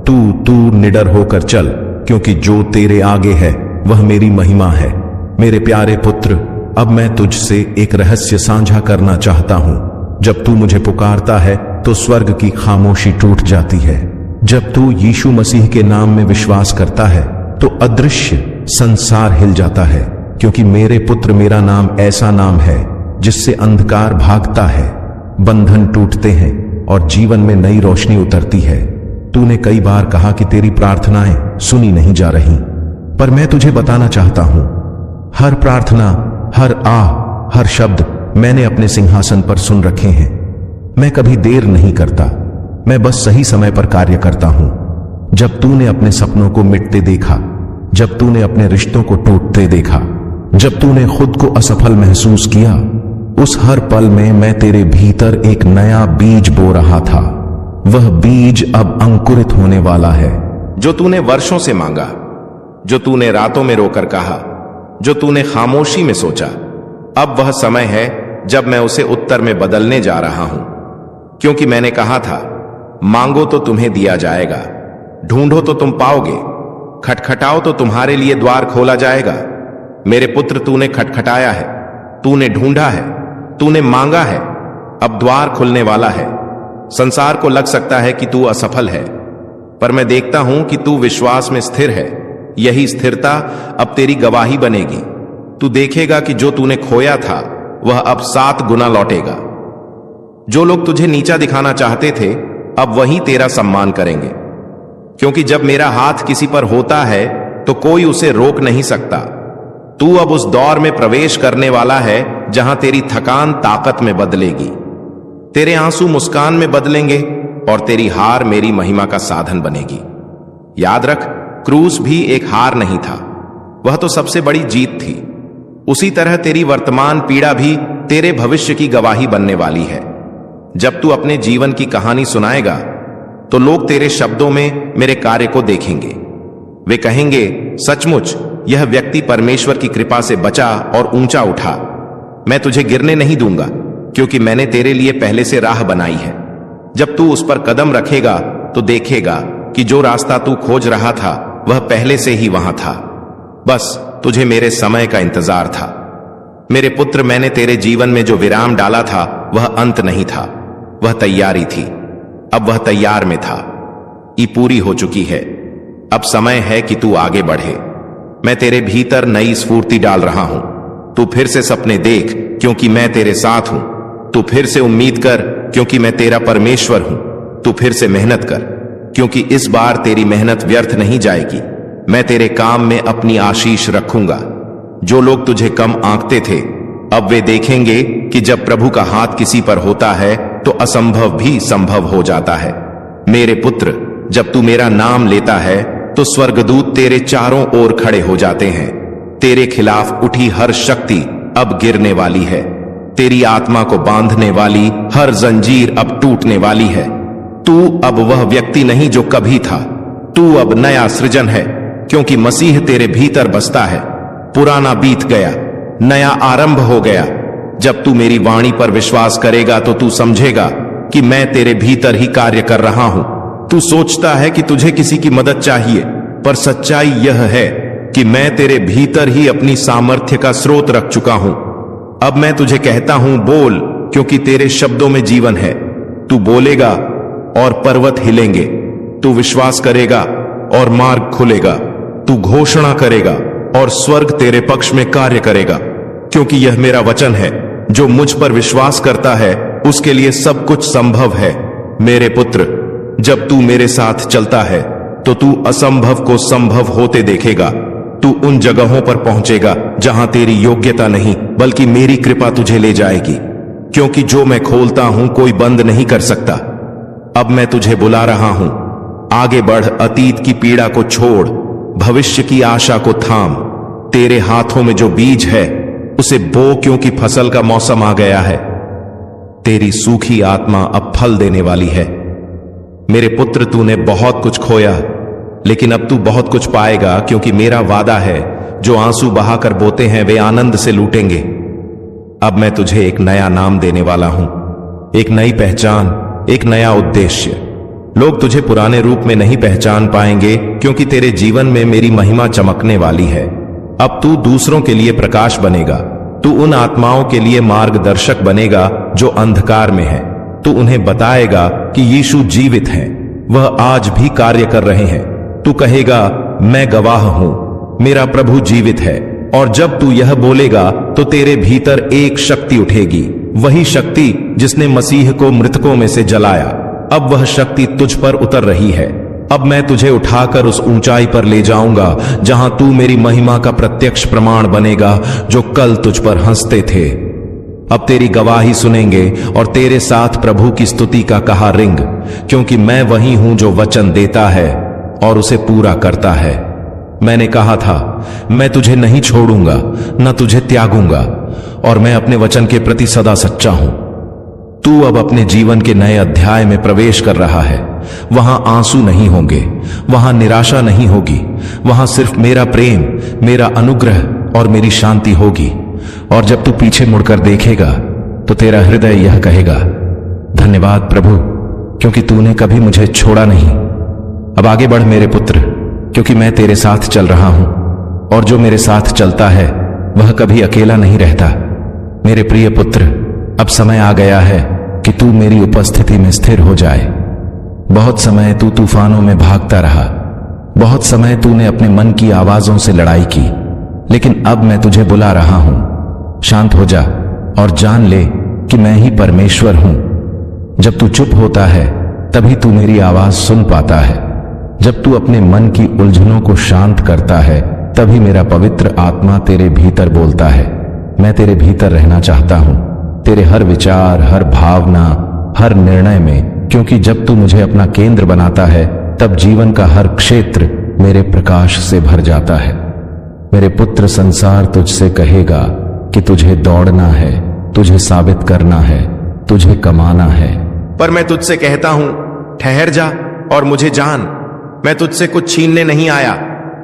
तू निडर होकर चल, क्योंकि जो तेरे आगे है वह मेरी महिमा है। मेरे प्यारे पुत्र, अब मैं तुझसे एक रहस्य साझा करना चाहता हूं। जब तू मुझे पुकारता है तो स्वर्ग की खामोशी टूट जाती है। जब तू यीशु मसीह के नाम में विश्वास करता है तो अदृश्य संसार हिल जाता है, क्योंकि मेरे पुत्र, मेरा नाम ऐसा नाम है जिससे अंधकार भागता है, बंधन टूटते हैं और जीवन में नई रोशनी उतरती है। तूने कई बार कहा कि तेरी प्रार्थनाएं सुनी नहीं जा रही, पर मैं तुझे बताना चाहता हूं, हर प्रार्थना, हर हर शब्द मैंने अपने सिंहासन पर सुन रखे हैं। मैं कभी देर नहीं करता, मैं बस सही समय पर कार्य करता हूं। जब तूने अपने सपनों को मिटते देखा, जब तूने अपने रिश्तों को टूटते देखा, जब तूने खुद को असफल महसूस किया, उस हर पल में मैं तेरे भीतर एक नया बीज बो रहा था। वह बीज अब अंकुरित होने वाला है। जो तूने वर्षों से मांगा, जो तूने रातों में रोकर कहा, जो तूने खामोशी में सोचा, अब वह समय है जब मैं उसे उत्तर में बदलने जा रहा हूं। क्योंकि मैंने कहा था, मांगो तो तुम्हें दिया जाएगा, ढूंढो तो तुम पाओगे, खटखटाओ तो तुम्हारे लिए द्वार खोला जाएगा। मेरे पुत्र, तूने खटखटाया है, तूने ढूंढा है, तूने मांगा है, अब द्वार खुलने वाला है। संसार को लग सकता है कि तू असफल है, पर मैं देखता हूं कि तू विश्वास में स्थिर है। यही स्थिरता अब तेरी गवाही बनेगी। तू देखेगा कि जो तूने खोया था वह अब 7 गुना लौटेगा। जो लोग तुझे नीचा दिखाना चाहते थे, अब वही तेरा सम्मान करेंगे, क्योंकि जब मेरा हाथ किसी पर होता है तो कोई उसे रोक नहीं सकता। तू अब उस दौर में प्रवेश करने वाला है जहां तेरी थकान ताकत में बदलेगी, तेरे आंसू मुस्कान में बदलेंगे, और तेरी हार मेरी महिमा का साधन बनेगी। याद रख, क्रूस भी एक हार नहीं था, वह तो सबसे बड़ी जीत थी। उसी तरह तेरी वर्तमान पीड़ा भी तेरे भविष्य की गवाही बनने वाली है। जब तू अपने जीवन की कहानी सुनाएगा तो लोग तेरे शब्दों में मेरे कार्य को देखेंगे। वे कहेंगे, सचमुच यह व्यक्ति परमेश्वर की कृपा से बचा और ऊंचा उठा। मैं तुझे गिरने नहीं दूंगा, क्योंकि मैंने तेरे लिए पहले से राह बनाई है। जब तू उस पर कदम रखेगा तो देखेगा कि जो रास्ता तू खोज रहा था वह पहले से ही वहां था। बस तुझे मेरे समय का इंतजार था। मेरे पुत्र, मैंने तेरे जीवन में जो विराम डाला था वह अंत नहीं था, वह तैयारी थी। अब वह तैयार में था, ये पूरी हो चुकी है। अब समय है कि तू आगे बढ़े। मैं तेरे भीतर नई स्फूर्ति डाल रहा हूं। तू फिर से सपने देख, क्योंकि मैं तेरे साथ हूं। तू फिर से उम्मीद कर, क्योंकि मैं तेरा परमेश्वर हूं। तू फिर से मेहनत कर, क्योंकि इस बार तेरी मेहनत व्यर्थ नहीं जाएगी। मैं तेरे काम में अपनी आशीष रखूंगा। जो लोग तुझे कम आंकते थे, अब वे देखेंगे कि जब प्रभु का हाथ किसी पर होता है तो असंभव भी संभव हो जाता है। मेरे पुत्र, जब तू मेरा नाम लेता है तो स्वर्गदूत तेरे चारों ओर खड़े हो जाते हैं। तेरे खिलाफ उठी हर शक्ति अब गिरने वाली है। तेरी आत्मा को बांधने वाली हर जंजीर अब टूटने वाली है। तू अब वह व्यक्ति नहीं जो कभी था। तू अब नया सृजन है, क्योंकि मसीह तेरे भीतर बसता है। पुराना बीत गया, नया आरंभ हो गया। जब तू मेरी वाणी पर विश्वास करेगा तो तू समझेगा कि मैं तेरे भीतर ही कार्य कर रहा हूं। तू सोचता है कि तुझे किसी की मदद चाहिए, पर सच्चाई यह है कि मैं तेरे भीतर ही अपनी सामर्थ्य का स्रोत रख चुका हूं। अब मैं तुझे कहता हूं, बोल, क्योंकि तेरे शब्दों में जीवन है। तू बोलेगा और पर्वत हिलेंगे। तू विश्वास करेगा और मार्ग खुलेगा। तू घोषणा करेगा और स्वर्ग तेरे पक्ष में कार्य करेगा, क्योंकि यह मेरा वचन है। जो मुझ पर विश्वास करता है उसके लिए सब कुछ संभव है। मेरे पुत्र, जब तू मेरे साथ चलता है तो तू असंभव को संभव होते देखेगा। तू उन जगहों पर पहुंचेगा जहां तेरी योग्यता नहीं, बल्कि मेरी कृपा तुझे ले जाएगी। क्योंकि जो मैं खोलता हूं कोई बंद नहीं कर सकता। अब मैं तुझे बुला रहा हूं, आगे बढ़। अतीत की पीड़ा को छोड़, भविष्य की आशा को थाम। तेरे हाथों में जो बीज है उसे बो, क्योंकि फसल का मौसम आ गया है। तेरी सूखी आत्मा अब फल देने वाली है। मेरे पुत्र, तूने बहुत कुछ खोया, लेकिन अब तू बहुत कुछ पाएगा, क्योंकि मेरा वादा है, जो आंसू बहाकर बोते हैं वे आनंद से लूटेंगे। अब मैं तुझे एक नया नाम देने वाला हूं, एक नई पहचान, एक नया उद्देश्य। लोग तुझे पुराने रूप में नहीं पहचान पाएंगे, क्योंकि तेरे जीवन में मेरी महिमा चमकने वाली है। अब तू दूसरों के लिए प्रकाश बनेगा। तू उन आत्माओं के लिए मार्गदर्शक बनेगा जो अंधकार में है। तू उन्हें बताएगा कि यीशु जीवित हैं, वह आज भी कार्य कर रहे हैं। तू कहेगा, मैं गवाह हूं, मेरा प्रभु जीवित है। और जब तू यह बोलेगा तो तेरे भीतर एक शक्ति उठेगी, वही शक्ति जिसने मसीह को मृतकों में से जलाया। अब वह शक्ति तुझ पर उतर रही है। अब मैं तुझे उठाकर उस ऊंचाई पर ले जाऊंगा जहां तू मेरी महिमा का प्रत्यक्ष प्रमाण बनेगा, जो कल तुझ पर हंसते थे अब तेरी गवाही सुनेंगे और तेरे साथ प्रभु की स्तुति का कहा रिंग, क्योंकि मैं वही हूं जो वचन देता है और उसे पूरा करता है। मैंने कहा था, मैं तुझे नहीं छोड़ूंगा, न तुझे त्यागूंगा, और मैं अपने वचन के प्रति सदा सच्चा हूं। तू अब अपने जीवन के नए अध्याय में प्रवेश कर रहा है। वहां आंसू नहीं होंगे, वहां निराशा नहीं होगी, वहां सिर्फ मेरा प्रेम, मेरा अनुग्रह और मेरी शांति होगी। और जब तू पीछे मुड़कर देखेगा तो तेरा हृदय यह कहेगा, धन्यवाद प्रभु, क्योंकि तूने कभी मुझे छोड़ा नहीं। अब आगे बढ़ मेरे पुत्र, क्योंकि मैं तेरे साथ चल रहा हूं, और जो मेरे साथ चलता है वह कभी अकेला नहीं रहता। मेरे प्रिय पुत्र, अब समय आ गया है कि तू मेरी उपस्थिति में स्थिर हो जाए। बहुत समय तू तूफानों में भागता रहा, बहुत समय तूने अपने मन की आवाजों से लड़ाई की, लेकिन अब मैं तुझे बुला रहा हूं। शांत हो जा और जान ले कि मैं ही परमेश्वर हूं। जब तू चुप होता है तभी तू मेरी आवाज सुन पाता है। जब तू अपने मन की उलझनों को शांत करता है तभी मेरा पवित्र आत्मा तेरे भीतर बोलता है। मैं तेरे भीतर रहना चाहता हूं, तेरे हर विचार, हर भावना, हर निर्णय में, क्योंकि जब तू मुझे अपना केंद्र बनाता है तब जीवन का हर क्षेत्र मेरे प्रकाश से भर जाता है। मेरे पुत्र, संसार तुझसे कहेगा कि तुझे दौड़ना है, तुझे साबित करना है, तुझे कमाना है, पर मैं तुझसे कहता हूं, ठहर जा और मुझे जान। मैं तुझसे कुछ छीनने नहीं आया,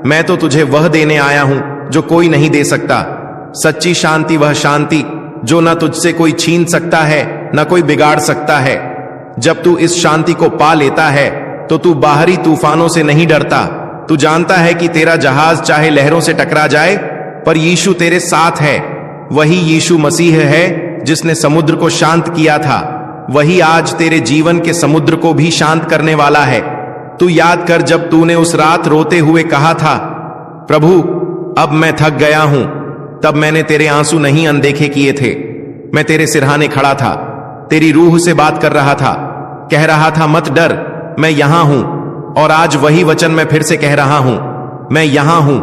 मैं तो तुझे वह देने आया हूं जो कोई नहीं दे सकता। सच्ची शांति, वह शांति जो न तुझसे कोई छीन सकता है न कोई बिगाड़ सकता है। जब तू इस शांति को पा लेता है तो तू बाहरी तूफानों से नहीं डरता। तू जानता है कि तेरा जहाज चाहे लहरों से टकरा जाए, पर यीशु तेरे साथ है। वही यीशु मसीह है जिसने समुद्र को शांत किया था, वही आज तेरे जीवन के समुद्र को भी शांत करने वाला है। तू याद कर, जब तूने उस रात रोते हुए कहा था, प्रभु अब मैं थक गया हूं, तब मैंने तेरे आंसू नहीं अनदेखे किए थे। मैं तेरे सिरहाने खड़ा था, तेरी रूह से बात कर रहा था, कह रहा था मत डर, मैं यहां हूं। और आज वही वचन मैं फिर से कह रहा हूं, मैं यहां हूं।